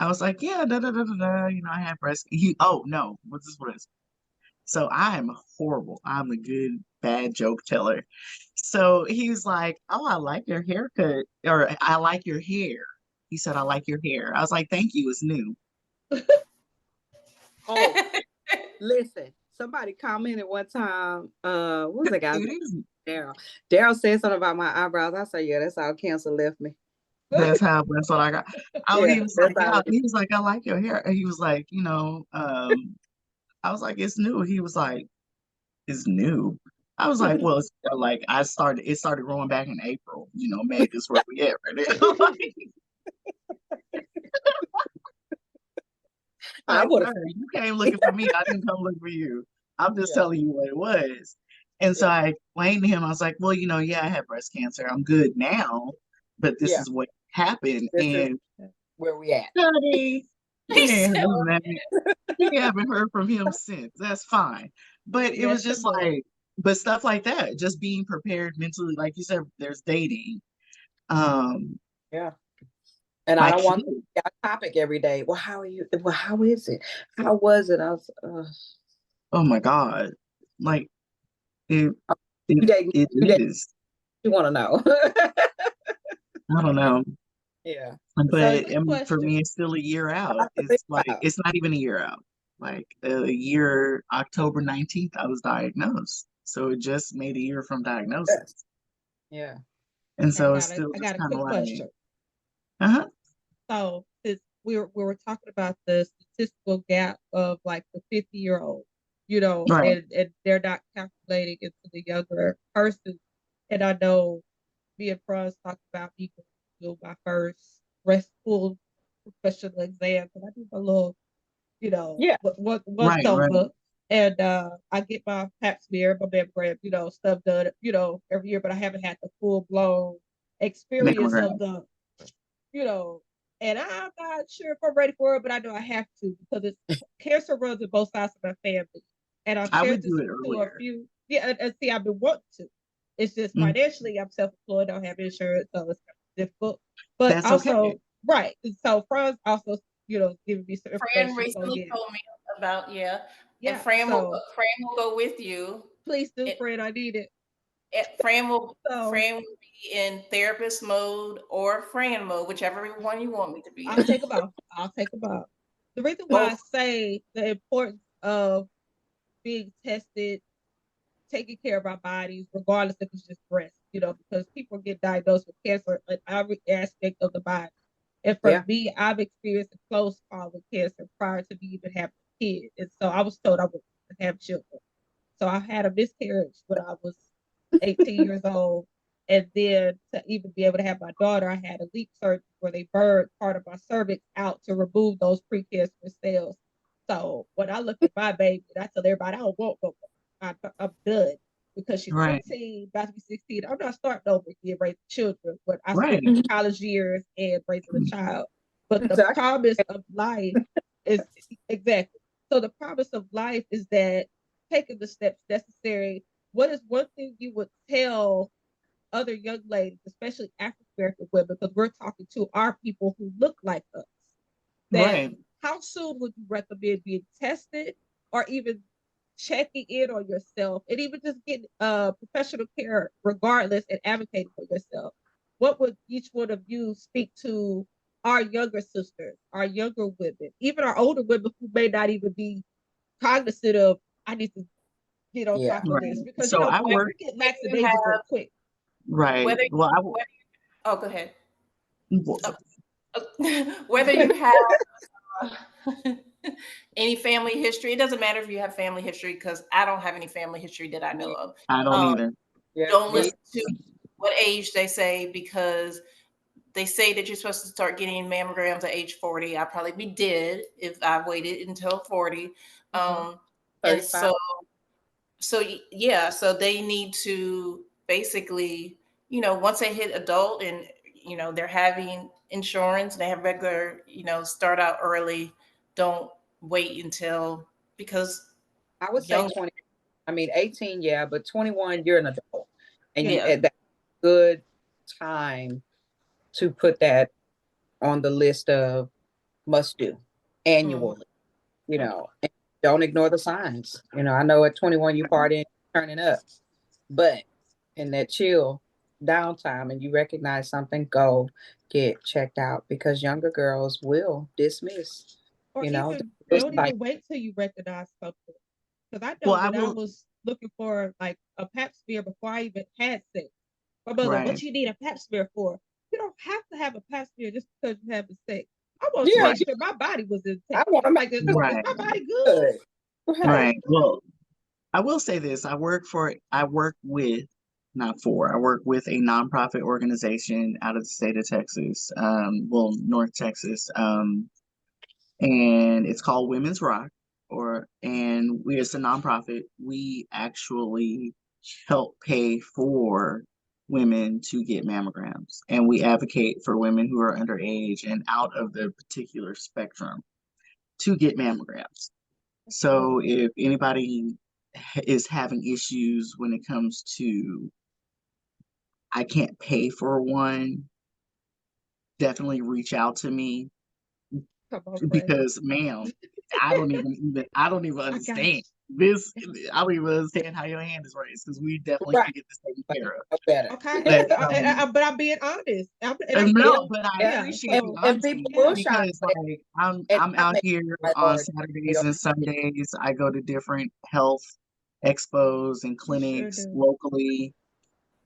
I was like, yeah, da da da da da. You know, I had breast. Oh no, what's this was? So I am horrible. I'm a good bad joke teller. So he's like, oh, I like your haircut, or I like your hair. He said, I like your hair. I was like, thank you. It's new. Oh, listen. Somebody commented one time. What was that guy's It name? is. Daryl. Daryl said something about my eyebrows. I said, yeah, that's how cancer left me. That's what I got. Oh, Yeah, he was that's like, how yeah. it is. He was like, I like your hair. And he was like, I was like, it's new. He was like, it's new. I was like, well, it's like it started growing back in April. You know, May. This where we at right now. I Like, would sir, have. you came looking for me. I didn't come look for you. I'm just Yeah, telling you what it was. And so yeah, I explained to him, I was like, well, yeah, I had breast cancer. I'm good now, but this yeah. is what happened. This is And where we at. honey, He said, we haven't heard from him since. That's fine. But it was Mess just him up. like, but stuff like that, just being prepared mentally, like you said, there's dating. Um, Yeah. And I like don't want that topic every day. Well, how are you? Well, how is it? How was it? I was, oh my God. Like it it you dating, it you dating, is. you want to know. I don't know. Yeah. So, But quick I mean, for question. me, it's still a year I out. have to think It's like about. it's not even a year out. Like a year, October 19th, I was diagnosed. So it just made a year from diagnosis. Yes. Yeah. And Okay, so it's still I just got a kind of quick like, question. uh-huh. So, since we were talking about the statistical gap of like the 50-year-old, Right. and they're not calculating into the younger person. And I know me and Franz talked about me going to do my first restful professional exam, because I do my little, Yeah. once Right, right. over. And I get my pap smear, my mammogram, stuff done, every year, but I haven't had the full blown experience of Mammogram. the, you know, and I'm not sure if I'm ready for it, but I know I have to, because it's cancer runs in both sides of my family. And I've I shared would this do it to a earlier. few, yeah, and see, I've been wanting to. It's just Mm, financially, I'm self-employed, don't have insurance, so it's kind of difficult. But that's okay. also, right. And so Franz also, giving me some Fran information. So recently yeah, told me about, yeah, and yeah. So Fran will go with you. please do, It, Fred. I need it. So Fran will be in therapist mode or Fran mode, whichever one you want me to be I'll in. take them off. I'll take them off. The reason why I Both. say the importance of being tested, taking care of our bodies, regardless if it's just breast, because people get diagnosed with cancer in every aspect of the body. And for Yeah. me, I've experienced a close call with cancer prior to me even having a kid. And so I was told I would have children. So I had a miscarriage when I was 18 years old. And then to even be able to have my daughter, I had a leak surgery where they burned part of my cervix out to remove those precancerous cells. So when I look at my baby, I tell everybody I don't want no more. I'm done, because she's Right. 15, about to be 16. I'm not starting over again raising children, but I spent Right. my Mhm. college years and raising a child. But the Exactly. promise of life is exactly. So the promise of life is that taking the steps necessary. What is one thing you would tell other young ladies, especially African American women, because we're talking to our people who look like us, that Right. how soon would you recommend being tested, or even checking in on yourself, and even just getting professional care regardless, and advocating for yourself? What would each one of you speak to our younger sisters, our younger women, even our older women who may not even be cognizant of, I need to get on Yeah. top of this, Right. because So I Whether work, we get you lackadaisical real quick. right. whether Well, whether oh, go ahead. well, Whether you have any family history, it doesn't matter if you have family history, because I don't have any family history that I know Me. of. I don't Um, either. Yeah. don't Me. listen to what age they say, because they say that you're supposed to start getting mammograms at age 40. I probably be dead if I waited until 40. Uh-huh. And 35. yeah, so they need to basically, once they hit adult, and they're having insurance, they have regular, start out early. Don't wait until, because I would say young. 20. I mean, 18, yeah, but 21, you're an adult, and you Yeah. that's a good time to put that on the list of must do Mm. annually. And don't ignore the signs. I know at 21 you partying, turning up, but in that chill downtime and you recognize something, go get checked out because younger girls will dismiss, Or you know, even those don't like, even wait till you recognize something. Because I Well, know I when I will. was looking for like a pap smear before I even had sex, my mother, Right, what you need a pap smear for? You don't have to have a pap smear just because you're having sex. I want to yeah, make right, sure my body was I intact. want to make Like, is right, my body good? good. Right. right. Well, I will say this. I work with, not for, I work with a nonprofit organization out of the state of Texas, well, North Texas, and it's called Women's Rock, and it's a nonprofit. We actually help pay for women to get mammograms, and we advocate for women who are underage and out of the particular spectrum to get mammograms. Oh, So if anybody is having issues when it comes to I can't pay for one, definitely reach out to me come on, friend. because ma'am, I don't even I got understand this. I don't even understand how your hand is raised because we definitely Right. can get this taken Like, care of. no better. okay, But but I'm being honest, Yeah. no, but I Yeah. yeah. appreciate So the And people honesty will yeah, shy because away like and I'm not out make here on priority. They Saturdays don't and Sundays. I go to different health expos and you sure clinics do. locally,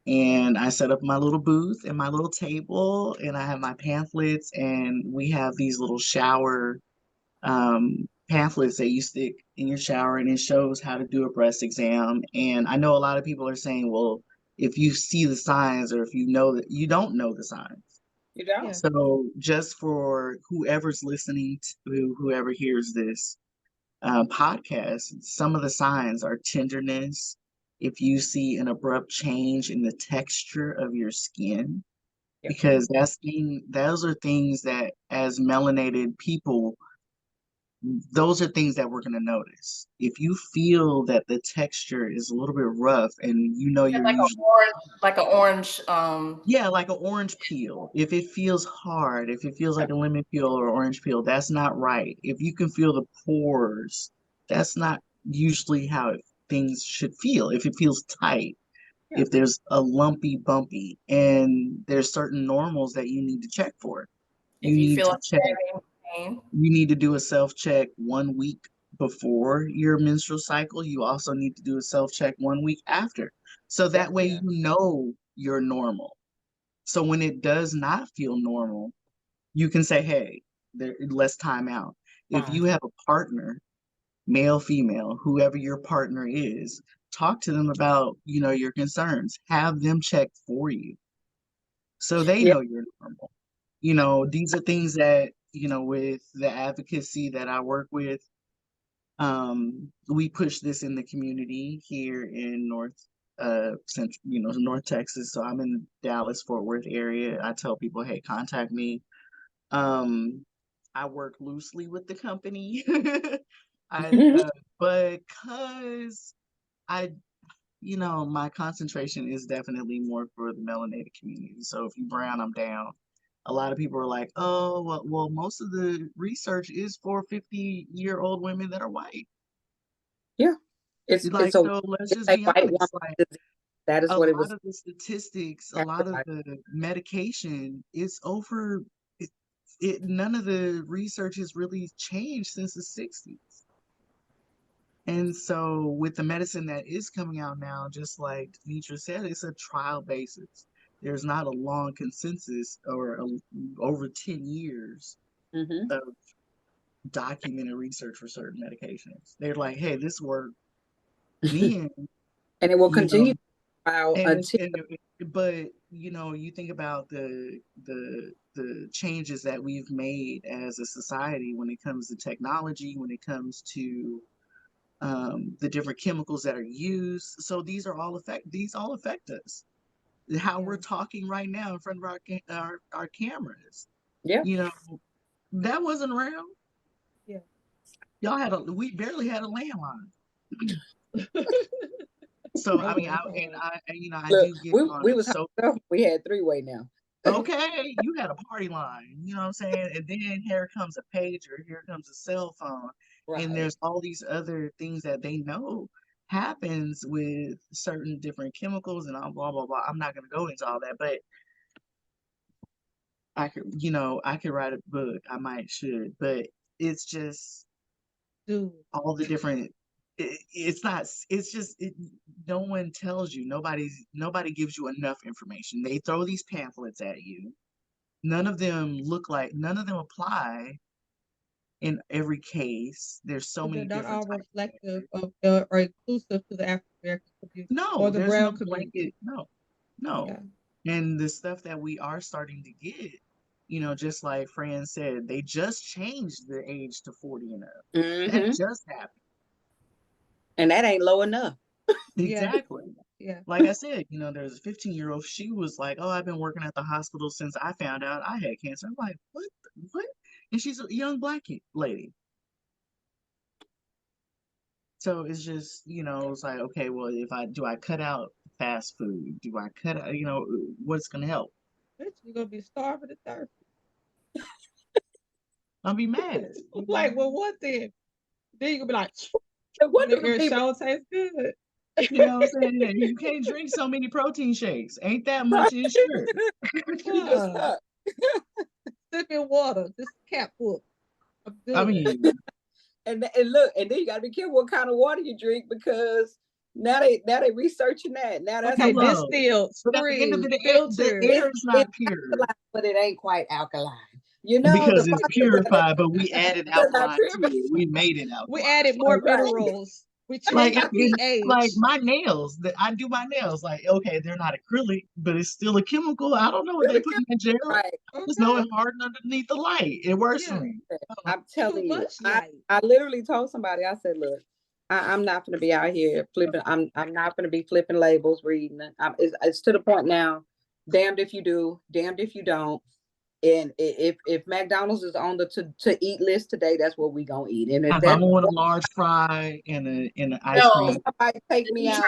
and I set up my little booth and my little table, and I have my pamphlets, and we have these little shower pamphlets that you stick in your shower, and it shows how to do a breast exam. And I know a lot of people are saying, well, if you see the signs or if you know that you don't know the signs. You don't. Yeah, So just for whoever's listening to whoever hears this podcast, some of the signs are tenderness. If you see an abrupt change in the texture of your skin, Yep. because those are things that as melanated people, those are things that we're going to notice. If you feel that the texture is a little bit rough and you know you're Like a usually, orange, like an orange. yeah, like an orange peel. If it feels hard, if it feels like a lemon peel or orange peel, that's not right. If you can feel the pores, that's not usually how things should feel. If it feels tight, Yeah. if there's a lumpy bumpy, and there's certain normals that you need to check for. If You you need feel to like check, having pain, you need to do a self-check 1 week before your menstrual cycle. You also need to do a self-check 1 week after. So Yeah. that way yeah, you know you're normal. So when it does not feel normal, you can say, hey, let's time out. If Fine. you have a partner, male, female, whoever your partner is, talk to them about, your concerns. Have them check for you so they Yeah. know you're normal. These are things that, with the advocacy that I work with, we push this in the community here in Central, North Texas. So I'm in the Dallas Fort Worth area. I tell people, hey, contact me. Um, I work loosely with the company. I because I my concentration is definitely more for the melanated community. So if you brown, I'm down. A lot of people are like, oh, well, most of the research is for 50-year-old women that are white. Yeah. It's Like, it's a so let's it's just a be white woman honest. Like, disease. That is a what it lot was of the statistics, a lot of characterized. the medication is over. None of the research has really changed since the 60s. And so with the medicine that is coming out now, just like Demetra said, it's a trial basis. There's not a long consensus or over 10 years Mm-hmm. of documented research for certain medications. They're like, hey, this worked then, And it will you know, continue out and until but you think about the changes that we've made as a society when it comes to technology, when it comes to the different chemicals that are used. So these all affect us. How yeah, we're talking right now in front of our cameras. yeah. You know, that wasn't around. yeah. We barely had a landline. So I mean, I do get Look, on we it. was So we had three-way now. okay, you had a party line, you know what I'm saying? And then here comes a pager, here comes a cell phone, and Right. there's all these other things that they know happens with certain different chemicals and all blah blah blah. I'm not gonna go into all that, but I could write a book. I might should, but it's just Dude, all the different. It's not. It's just no one tells you. Nobody gives you enough information. They throw these pamphlets at you. None of them apply in every case. There's so they're many not different all types. reflective of or inclusive to the African American community or No, the there's no brown community. blanket. No, no. Yeah. And the stuff that we are starting to get, just like Fran said, they just changed the age to 40 and up. That Mm-hmm. just happened. And that ain't low enough. Yeah. Exactly. Yeah. Like I said, there's a 15-year-old. She was like, "Oh, I've been working at the hospital since I found out I had cancer." I'm like, "What? What?" And she's a young black lady. So it's just, it's like, okay, well, if I cut out fast food? Do I cut out, what's gonna help? Bitch, you're gonna be starving to thirst. I'll be mad. Like, well, what then? Then you gonna be like, What do the your people show tastes good. You know what I'm saying? Yeah, you can't drink so many protein shakes. Ain't that much in sugar? you just Huh. stuck? Sipping water, just cap full. I'm I good. mean, And look, and then you gotta be careful what kind of water you drink because now they researching that. Now that's Okay, about hello. distilled, But at the end of spring, the day, the filtered. air is it's not pure alkaline, but it ain't quite alkaline. You know, the because it's faucet weather purified, but we added is not alkaline pure. to it. We made it We alkaline. added more Like, Right. minerals. We like, changed the like pH. my nails, that I do my nails, like, okay, they're not acrylic, but it's still a chemical. I don't know what they put in gel. Right. Just know Okay. it hardened underneath the light. It works for Yeah. me. I'm Too telling you, much I light. I literally told somebody, I said, look, I'm not gonna be out here flipping. I'm not gonna be flipping labels, reading it. It's to the point now. Damned if you do, damned if you don't. And if McDonald's is on the to eat list today, that's what we gonna eat. And if If I that's want a large fry and an ice No, cream, somebody take me Denitra, out,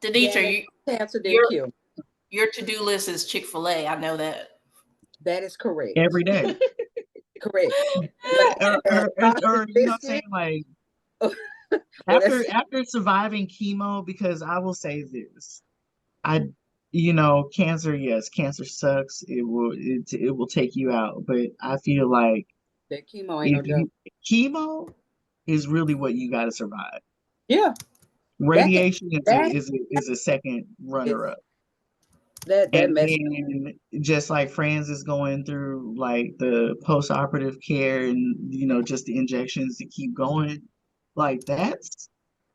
damn it, Denitra, cancer didn't your kill me. your to-do list is Chick-fil-A. I know that. That is correct. every day. Correct. Whether that's sausage You know what I'm saying? biscuit, Like well, that's after surviving chemo, because I will say this. I cancer, yes, cancer sucks. It will take you out. But I feel like that chemo ain't if no joke. you chemo is really what you gotta survive. Yeah, that Radiation that is a second is runner up. that And messed. then just like Franz is going through like the post-operative care and just the injections to keep going, like that's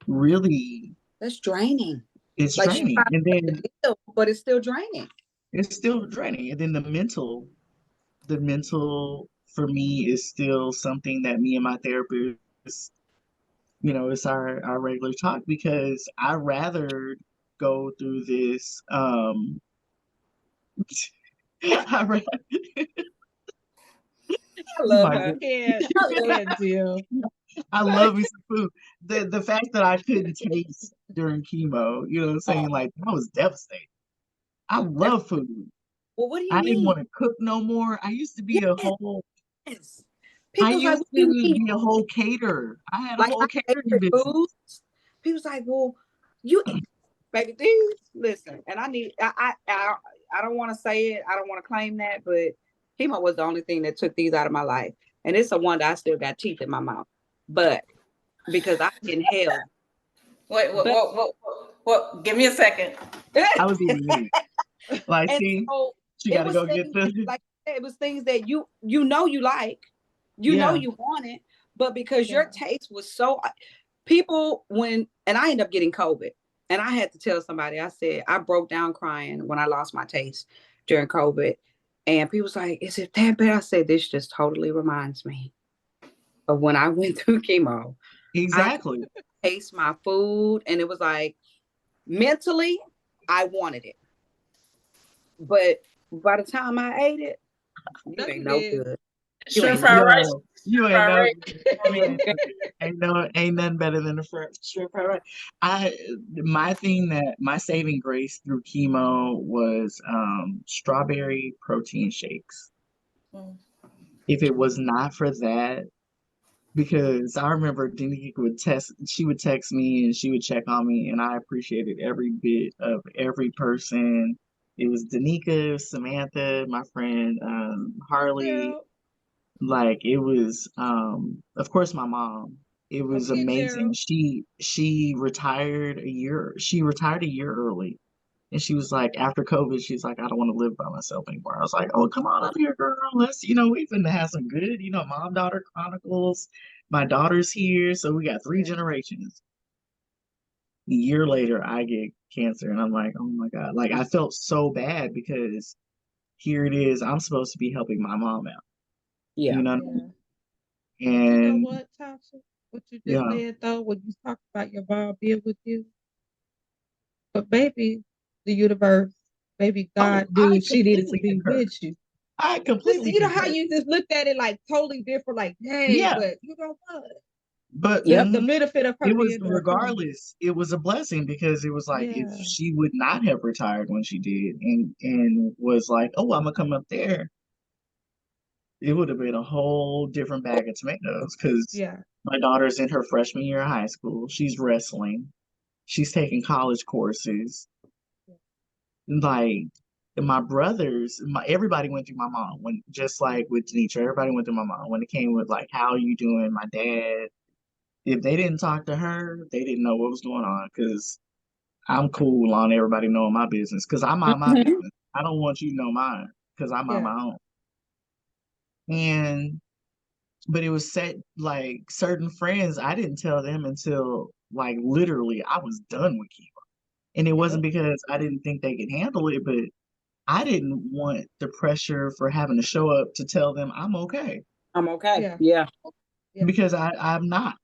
really That's draining. it's Like she draining. tried And to then deal, but it's still draining. it's still draining. And then the mental for me is still something that me and my therapist, it's our regular talk because I rather go through this I rather, I you love might I her. get can't. I I love can't deal. I love me some food. The fact that I couldn't taste during chemo, you know what I'm her. saying? Like I was devastated. I That's, love food. well, what do you I didn't mean? want to cook no more. I used to be a Yes. whole I People's like, used what do you to mean? be a whole caterer. I had a Like whole my catering favorite business. foods. People's like, well, you baby these. Listen, and I don't want to say it. I don't want to claim that, but chemo was the only thing that took these out of my life, and it's a wonder I still got teeth in my mouth. But because I inhaled, Wait, but what? Give me a second. I was eating meat. Like, and see, so she it got to was go get things the like it was things that you know you like, you know yeah. you want it, but because your Yeah. taste was so people when and I ended up getting COVID, and I had to tell somebody. I said I broke down crying when I lost my taste during COVID, and people was like, "Is it that bad?" I said, "This just totally reminds me of when I went through chemo. I could Exactly. taste my food, and it was like mentally I wanted it, but by the time I ate it, you ain't Nothing no did. good. You ain't no Stir-fry Yo, rice, You ain't All know. right. You ain't know. Ain't nothing better than a shrimp fried rice. My saving grace through chemo was strawberry protein shakes. Mm. If it was not for that, because I remember she would text me and she would check on me, and I appreciated every bit of every person. It was Danica, Samantha, my friend Harley. Girl, Like it was, of course, my mom. It come was here, amazing. Gerald. She retired a year early. And she was like, after COVID, she's like, I don't want to live by myself anymore. I was like, oh, come on up here, girl. Let's, we finna have some good, mom daughter chronicles. My daughter's here, so we got three Yeah, generations. A year later, I get cancer, and I'm like, oh my God. Like I felt so bad because here it is. I'm supposed to be helping my mom out, Yeah. you know? yeah. But you know And what, Tasha? What you just yeah. said though, when you talked about your mom being with you, but maybe the universe, maybe Oh, God I knew she needed to completely be concur. with you. I Just completely you know how concur. you just looked at it like totally different, like, dang, Yeah, but you know what? but Yep. The benefit of her it was being there for you. regardless, it was a blessing because it was like if Yeah, she would not have retired when she did and was like, oh, I'm gonna come up there, it would have been a whole different bag of tomatoes because yeah, my daughter's in her freshman year of high school. She's wrestling. She's taking college courses. Like my brothers, everybody went through my mom when just like with Denitra, everybody went through my mom when it came with like how are you doing, my dad. If they didn't talk to her, they didn't know what was going on because I'm cool on everybody knowing my business because I mind my Mhm. business. I don't want you to know mine because I mind yeah, my own. And but it was set like certain friends, I didn't tell them until like literally I was done with chemo. And it wasn't yep, because I didn't think they could handle it, but I didn't want the pressure for having to show up to tell them I'm okay I'm okay. yeah, Yeah. yeah, because I'm not.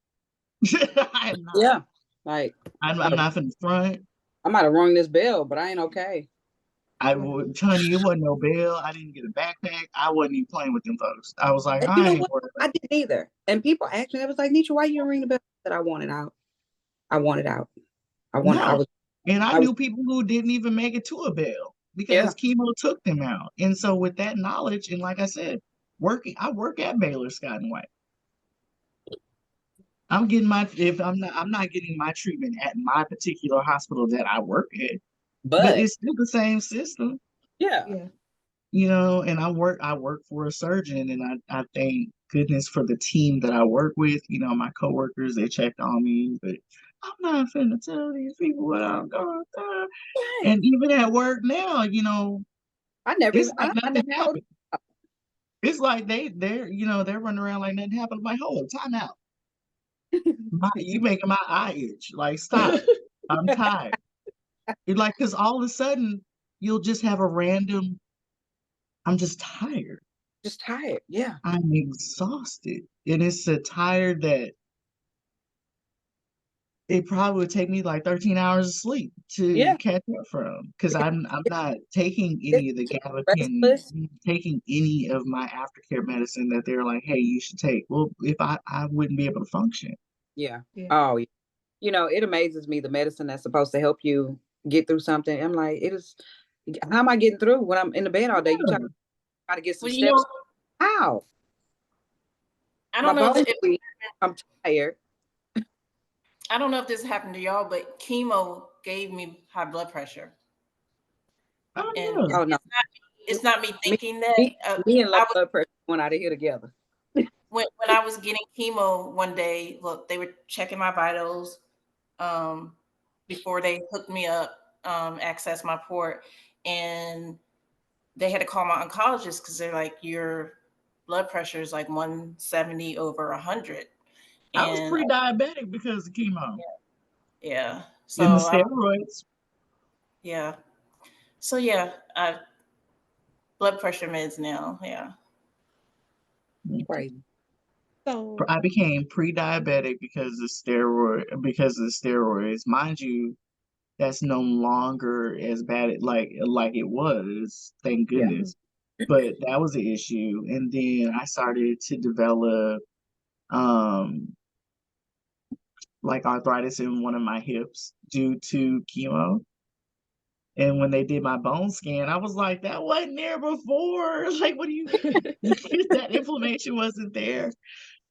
I am not. Yeah. Like I'm not from the front. I might have rung this bell, but I ain't okay. I yeah. would, honey, it wasn't no bail. I didn't get a backpack. I wasn't even playing with them folks. I was like, And you I know ain't what? worried. I didn't either. And people asked me, I was like, Nietzsche, why you didn't ring the bell? That I wanted out. I wanted out. I No. was, And I I was, knew people who didn't even make it to a bail yeah. because chemo took them out. And so with that knowledge, and like I said, I work at Baylor Scott and White. I'm getting my if I'm not getting my treatment at my particular hospital that I work at, but But it's still the same system, yeah, Yeah, and I work for a surgeon, and I thank goodness for the team that I work with, my coworkers, they checked on me, but I'm not finna tell these people what I'm going through. dang. And even at work now, I never it's even, like I never nothing told happened. It's like they're running around like nothing happened. I'm like, hold on, time out. You making my eye itch. Like, stop. I'm tired. You're like, because all of a sudden you'll just have a random, I'm just tired. just tired. Yeah. I'm exhausted. And it's a tired that it probably would take me like 13 hours of sleep to Yeah. catch up from. Because I'm not taking any It's of the gabapentin, restless. taking any of my aftercare medicine that they're like, hey, you should take. Well, if I wouldn't be able to function. Yeah. yeah, Oh, yeah. It amazes me the medicine that's supposed to help you get through something. I'm like, it is, how am I getting through when I'm in the bed all day? You Yeah. try to get some Well, steps. How? I My don't know bones if weak. I'm tired. I don't know if this happened to y'all, but chemo gave me high blood pressure, Oh and yeah. Oh no. it's not me Me, thinking that. me, me and low I was blood pressure went out of here together. when I was getting chemo one day. Look, they were checking my vitals um, before they hooked me up, access my port, and they had to call my oncologist because they're like, your blood pressure is like 170 over 100, I was and pre-diabetic because of chemo yeah, and the so steroids. yeah, so yeah, I blood pressure meds now. Yeah. Crazy. so I became pre-diabetic because of the steroids. Mind you, that's no longer as bad like it was. Thank Yeah. mhm, goodness. but that was an issue. And then I started to develop like arthritis in one of my hips due to chemo. And when they did my bone scan, I was like, that wasn't there before. Like, what do you mean? That inflammation wasn't there.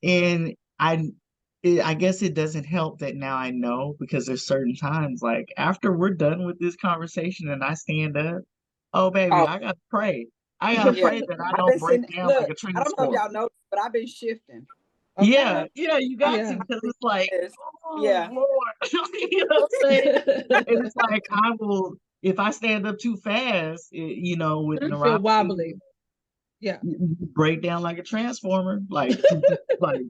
And I guess it doesn't help that now I know, because there's certain times, like after we're done with this conversation and I stand up, oh baby, Oh, I gotta pray. I gotta yeah. pray that I I've don't been break sitting. down like Look, a I don't know if transformer. y'all know, but I've been shifting. Okay. Yeah, yeah, you I, got to, Yeah. because it's like, oh yeah. Lord, you know what I'm saying? And it's like I will, if I stand up too fast, you know, with You feel neuropathy, wobbly. Yeah. you break down like a transformer, like, like,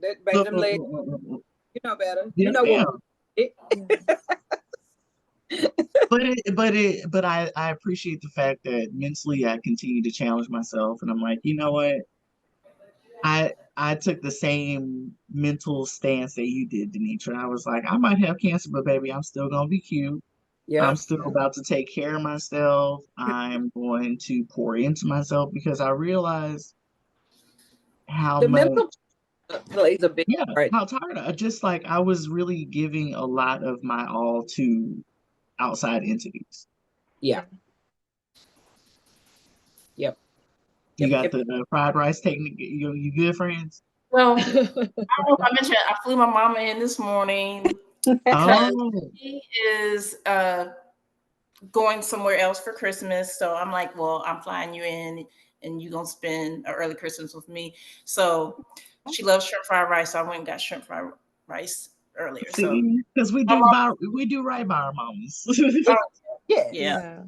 Baby, them legs. You know better. You yes, know what? ma'am. Yeah. But I appreciate the fact that mentally I continue to challenge myself, and I'm like, you know what? I took the same mental stance that you did, Denitra. I was like, I might have cancer, but baby, I'm still gonna be cute. I'm Yep. still about to take care of myself. I'm going to pour into myself because I realize how The much, mental plays a big yeah, part. how tired just like I was really giving a lot of my all to outside entities. Yeah. Yeah. Yep. You Yep. got Yep. the fried rice technique. You good friends? Well, I don't know if I mentioned I flew my mama in this morning because Oh, she is going somewhere else for Christmas. So I'm like, well, I'm flying you in and you're gonna spend an early Christmas with me. So she loves shrimp fried rice. So I went and got shrimp fried rice earlier. So see, because my mom, we do right by our mamas. oh, Yes. yeah, Yeah.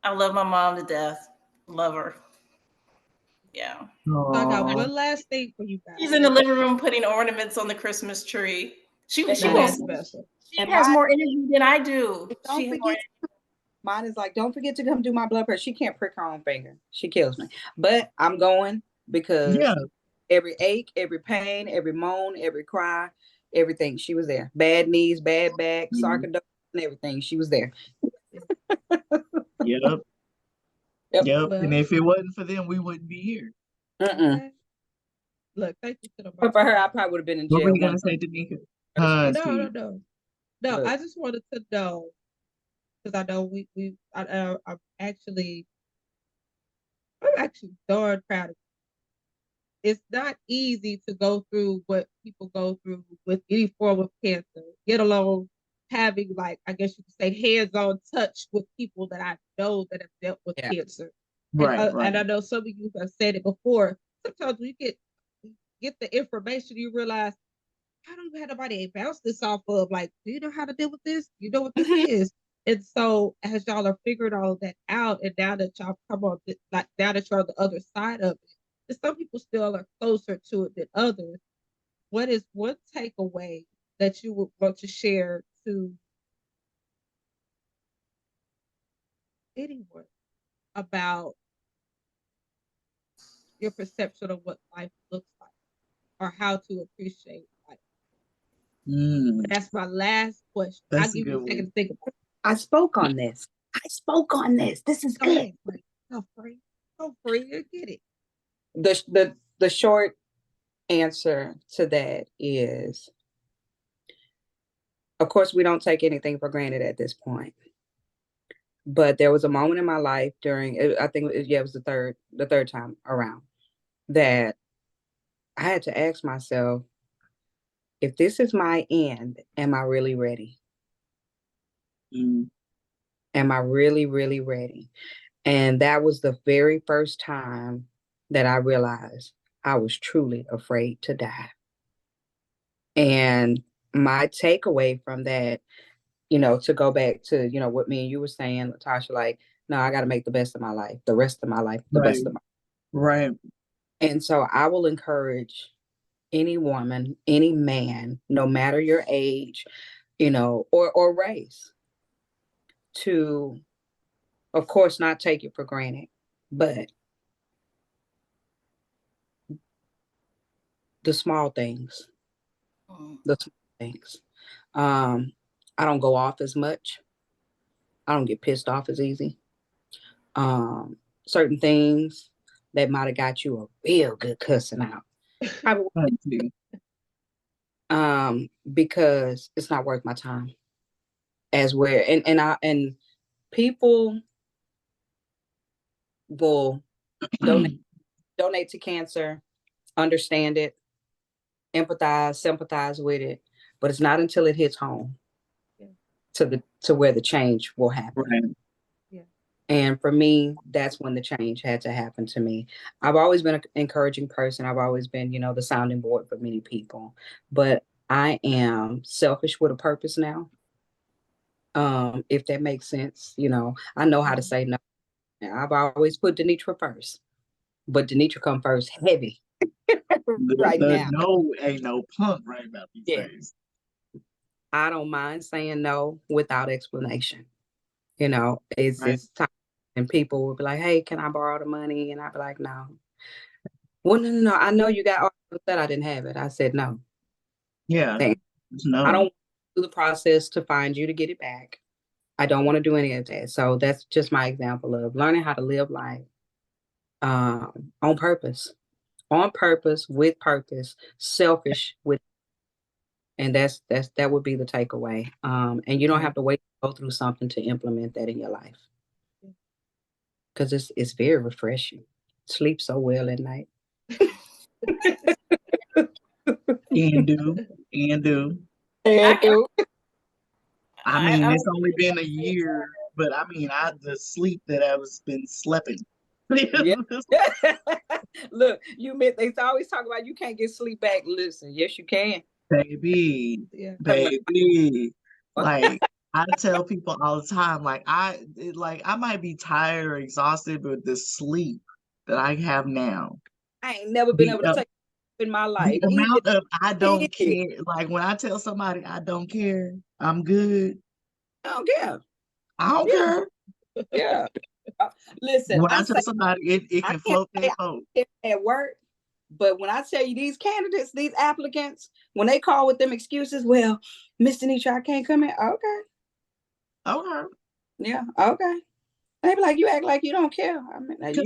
I love my mom to death. Love her. Yeah. So I got Oh, one last thing for you She's guys. in the living room putting ornaments on the Christmas tree. She And, she Now and, wants that's special. she and has mine, more energy than I do. don't She has more forget, mine is like, don't forget to come do my blood pressure. She can't prick her own finger. She kills me. But I'm going yeah. because every ache, every pain, every moan, every cry, everything, she was there. Bad knees, bad back, Mhm. sarcoidosis, and everything. She was there. Yep. Yep. Yep. And Well, if it wasn't for them, we wouldn't be here. Mm-mm. okay. Look, thank you to the But Most for her, High. I probably would have been in What were jail you one gonna say, Danica? time. No, no, Hunty. no. No, Look, I just wanted to know because I know I'm actually darn proud of you. It's not easy to go through what people go through with any form of cancer, get alone having like I guess you could say hands-on touch with people that I know that have dealt with yeah, cancer. Right, right. And I know some of you have said it before. Sometimes when you get the information, you realize I don't have nobody bounce this off of. Like, do you know how to deal with this? You know what this is? And so, as y'all are figuring all of that out, and now that y'all come on, like now that you're on the other side of it, and some people still are closer to it than others. What is one takeaway that you would want to share to anyone about your perception of what life looks like, or how to appreciate life? Mm, That's my last question. I'll that's a give you good a second one. to think about it. I spoke on this. I spoke on this. This is Go good. ahead, Frank. Go free. Go free and get it. The short answer to that is, of course, we don't take anything for granted at this point. But there was a moment in my life during, I think, yeah, it was the third time around that I had to ask myself, if this is my end, am I really ready? Mm, Am I really, really ready? And that was the very first time that I realized I was truly afraid to die. And my takeaway from that, to go back to, what me and you were saying, Latasha, like, no, I got to make the best of my life, the rest of my life, the right, best of my. right. And so I will encourage any woman, any man, no matter your age, or race, to, of course, not take it for granted, but the small things, the small things. I don't go off as much. I don't get pissed off as easy. certain things that might have got you a real good cussing out. Probably because it's not worth my time as where and people will donate to cancer, understand it, empathize, sympathize with it, but it's not until it hits home to where the change will happen. Right. Yeah. And for me, that's when the change had to happen to me. I've always been an encouraging person. I've always been, the sounding board for many people. But I am selfish with a purpose now. If that makes sense, I know how to say no. I've always put Denitra first, but Denitra come first heavy right The now. no ain't no punk right about these days. I don't mind saying no without explanation. It's time, and people will be like, "Hey, can I borrow the money?" And I'd be like, "No." Well, no. I know you got all that. I didn't have it. I said no. Yeah. No. I don't do the process to find you to get it back. I don't want to do any of that. So that's just my example of learning how to live life on purpose, with purpose, selfish with, and that would be the takeaway. And you don't have to wait to go through something to implement that in your life, because it's very refreshing. Sleep so well at night. And do. I mean, it's only been a year, but I mean, the sleep that I was been sleeping. Yeah. Look, they always talk about you can't get sleep back. Listen, yes, you can. Baby. Like I tell people all the time, like I might be tired or exhausted, but the sleep that I have now, I ain't never been able to take in my life. The amount of I don't care. Like when I tell somebody I don't care, I'm good. I don't care. I don't care. Yeah. Listen, when I tell somebody it can float their boat at work, but when I tell you these candidates, these applicants, when they call with them excuses, well, Mr. Nitra, I can't come in. Okay. Yeah. Okay. They be like, you act like you don't care. I mean, you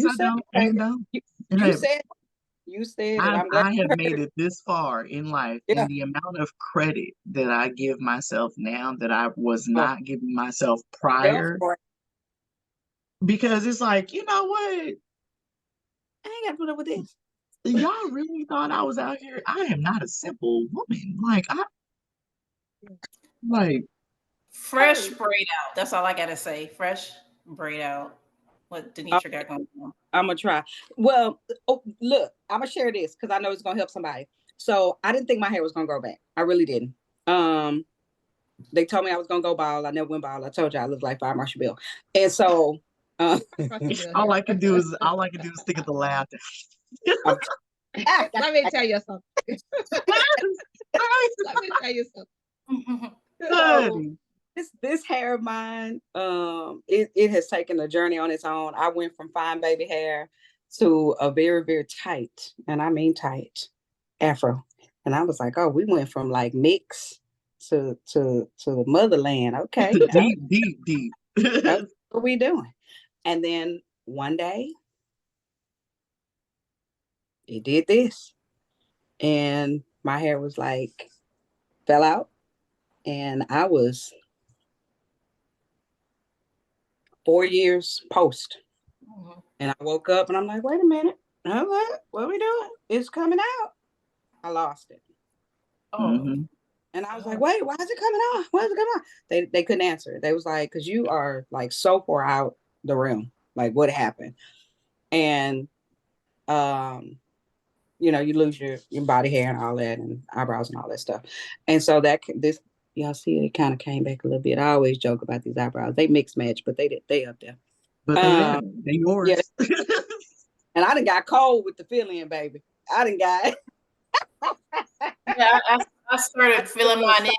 said you said it. I'm glad. I have made it this far in life, and the amount of credit that I give myself now that I was not giving myself prior. Because it's like, you know what? I ain't got to put up with this. Y'all really thought I was out here? I am not a simple woman. Like fresh braid out. That's all I gotta say. Fresh braid out. What Denitra got going on. I'm gonna try. Well, look, I'm gonna share this because I know it's gonna help somebody. So I didn't think my hair was gonna grow back. I really didn't. They told me I was gonna go bald. I never went bald. I told you I look like Fire Marshal Bill. And so all I can do is stick at the laughter. Let me tell you something. Let me tell you something. So, this hair of mine, it has taken a journey on its own. I went from fine baby hair to a very, very tight, and I mean tight, afro. And I was like, oh, we went from like mix to the motherland. Okay. Deep. That's what we doing. And then one day it did this. And my hair was like fell out. And I was 4 years post. And I woke up and I'm like, wait a minute. What are we doing? It's coming out. I lost it. Mm-hmm. And I was like, wait, why is it coming off? Why is it coming off? They couldn't answer. They was like, because you are like so far out the room. Like, what happened? And you lose your body hair and all that and eyebrows and all that stuff. And so y'all see it kind of came back a little bit. I always joke about these eyebrows. They mix match, but they up there. But they yours. Yeah. And I done got cold with the fill-in, baby. I done got yeah, I started filling mine in.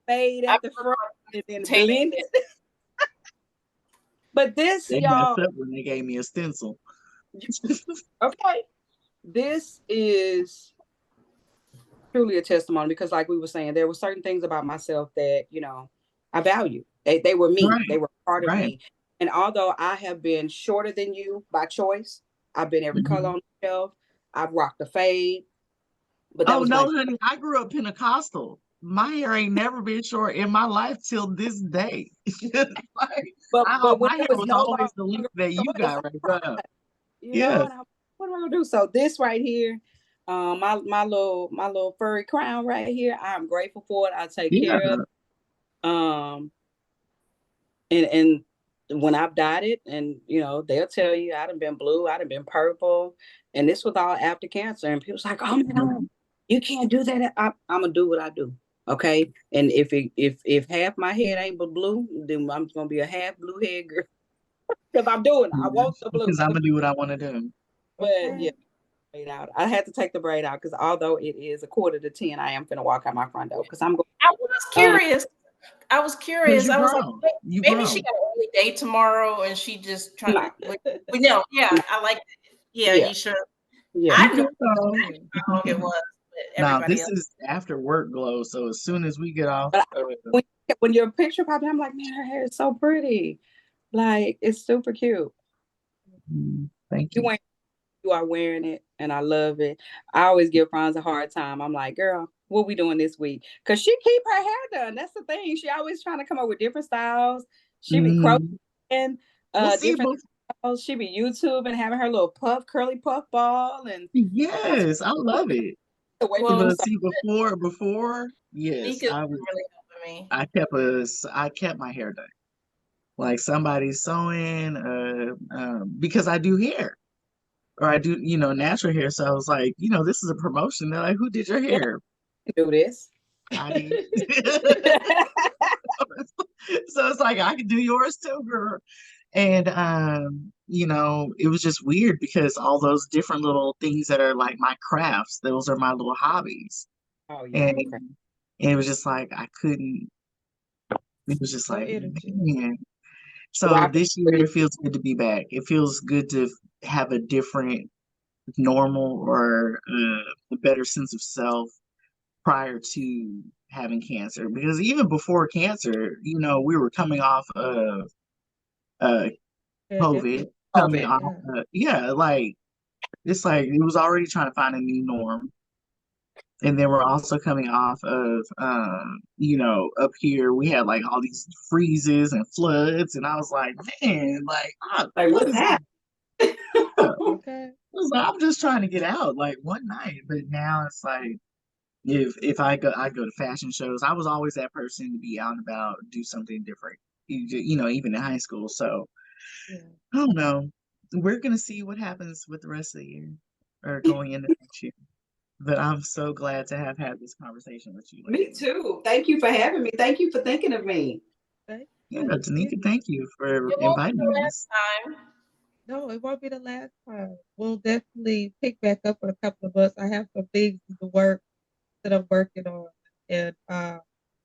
Fade at the front and then blend it. But this, y'all, when they gave me a stencil. Okay. This is truly a testimony because, like we were saying, there were certain things about myself that, I value. They were me. Right. They were part of me. And although I have been shorter than you by choice, I've been every color Mhm. on the shelf. I've rocked the fade, but that Oh was my. no, honey, I grew up Pentecostal. My hair ain't never been short in my life till this day. Like, But when my hair it was was no always the length longer that you choice, got right now. you know, Yeah, and I'm, what am I gonna do? So this right here, my little furry crown right here, I'm grateful for it. I take yeah. care of it. And when I've dyed it, and they'll tell you I done been blue, I done been purple, and this was all after cancer. And people's like, oh my God, Mhm. you can't do that. I'm gonna do what I do. Okay. And if half my head ain't but blue, then I'm gonna be a half blue head girl. Because I'm doing it. I Yeah, want the blue. because I'm gonna do what I want to do. But yeah, Okay. braid out. I had to take the braid out because although it is 9:45, I am gonna walk out my front door because I'm going. I was Um, curious. I was Because curious. you I was like, grown, you maybe she grown. got an early day tomorrow and she just trying to. no, We know. Yeah, no, I like it. Yeah, yeah, you sure? yeah. You I knew could go. how long it was, but Now everybody this else. is after work glow, so as soon as we get off, But when your picture popped, in, I'm like, man, her hair is so pretty. Like it's super cute. thank You you. wearing, you are wearing it, and I love it. I always give Franz a hard time. I'm like, girl, what we doing this week? Cause she keep her hair done. That's the thing. She always trying to come up with different styles. She be Mhm. crocheting, Well, see, different styles. She be YouTube and having her little curly puff ball, and I was yes, I love it. away from them. Well, But see, before, yes, Nika's really helping me. I kept my hair done. Like somebody's sewing, because I do hair or I do, natural hair. So I was like, this is a promotion. They're like, who did your Yeah, hair? I can do this. I did. So it's like I can do yours too, girl. And it was just weird because all those different little things that are like my crafts, those are my little hobbies. Oh yeah, And I'm crazy. it was just like I couldn't, it was just No like, energy. man. So Well, this year it feels good to be back. It feels good to have a different normal or a better sense of self prior to having cancer. Because even before cancer, we were coming off of uh COVID, Pandemic. coming COVID. off Yeah. yeah, like it's like it was already trying to find a new norm. And then we're also coming off of up here we had like all these freezes and floods, and I was like, man, like Like what what's is happening? yeah. Okay. I'm just trying to get out like one night, but now it's like if I go to fashion shows. I was always that person to be out and about, do something different. Even in high school. So Yeah. I don't know. We're gonna see what happens with the rest of the year or going into next year. But I'm so glad to have had this conversation with you, Me lady. too. Thank you for having me. Thank you for thinking of me. Thank, Yeah, thank Tanika, you. thank you for It won't be inviting the us. last time. No, it won't be the last time. We'll definitely pick back up in a couple of months. I have some things in the work that I'm working on, and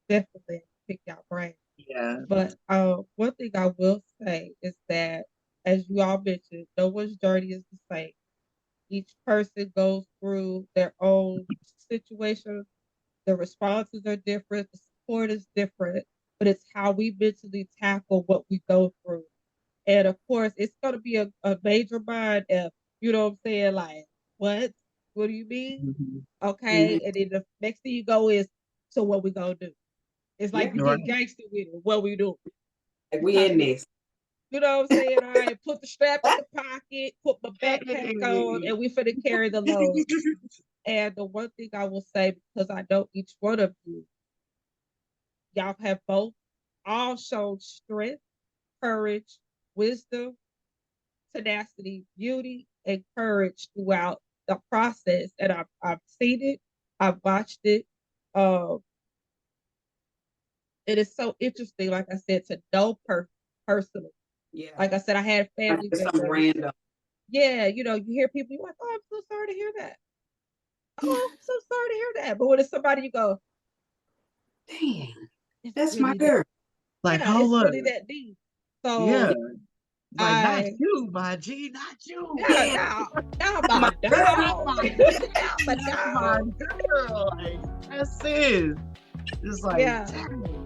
definitely pick your brain. Yeah. But one thing I will say is that, as you all mentioned, no one's journey is the same. Each person goes through their own situation. The responses are different. The support is different, but it's how we mentally tackle what we go through. And of course, it's going to be a major mind F. You know what I'm saying? Like, what? What do you mean? Mhm. Mhm. Okay. And then the next thing you go is, so what we gonna do? It's like Yeah, you Right. get gangster with it. What we do? like we Because in this. you know what I'm saying? All right, put the strap in the pocket, put my backpack on, Hey. and we finna carry the load. And the one thing I will say, because I know each one of you, y'all have both all shown strength, courage, wisdom, tenacity, beauty, and courage throughout the process. And I've seen it, I've watched it. Um, it is so interesting, like I said, to know personally. Yeah. Like I said, I had Like family it's some members. random. Yeah, you hear people, you're like, oh, I'm so sorry to hear that. Oh, I'm so sorry to hear that. But when it's somebody you go, Dang, it's that's my really that, girl. Like, yeah, hold it's up. really that deep. Yeah. So Like, not I, you, my G, not you. yeah, Yeah, now my my girl. Not dog. my Now my That's my dog. girl. Like, that's it. It's like, Yeah. dang.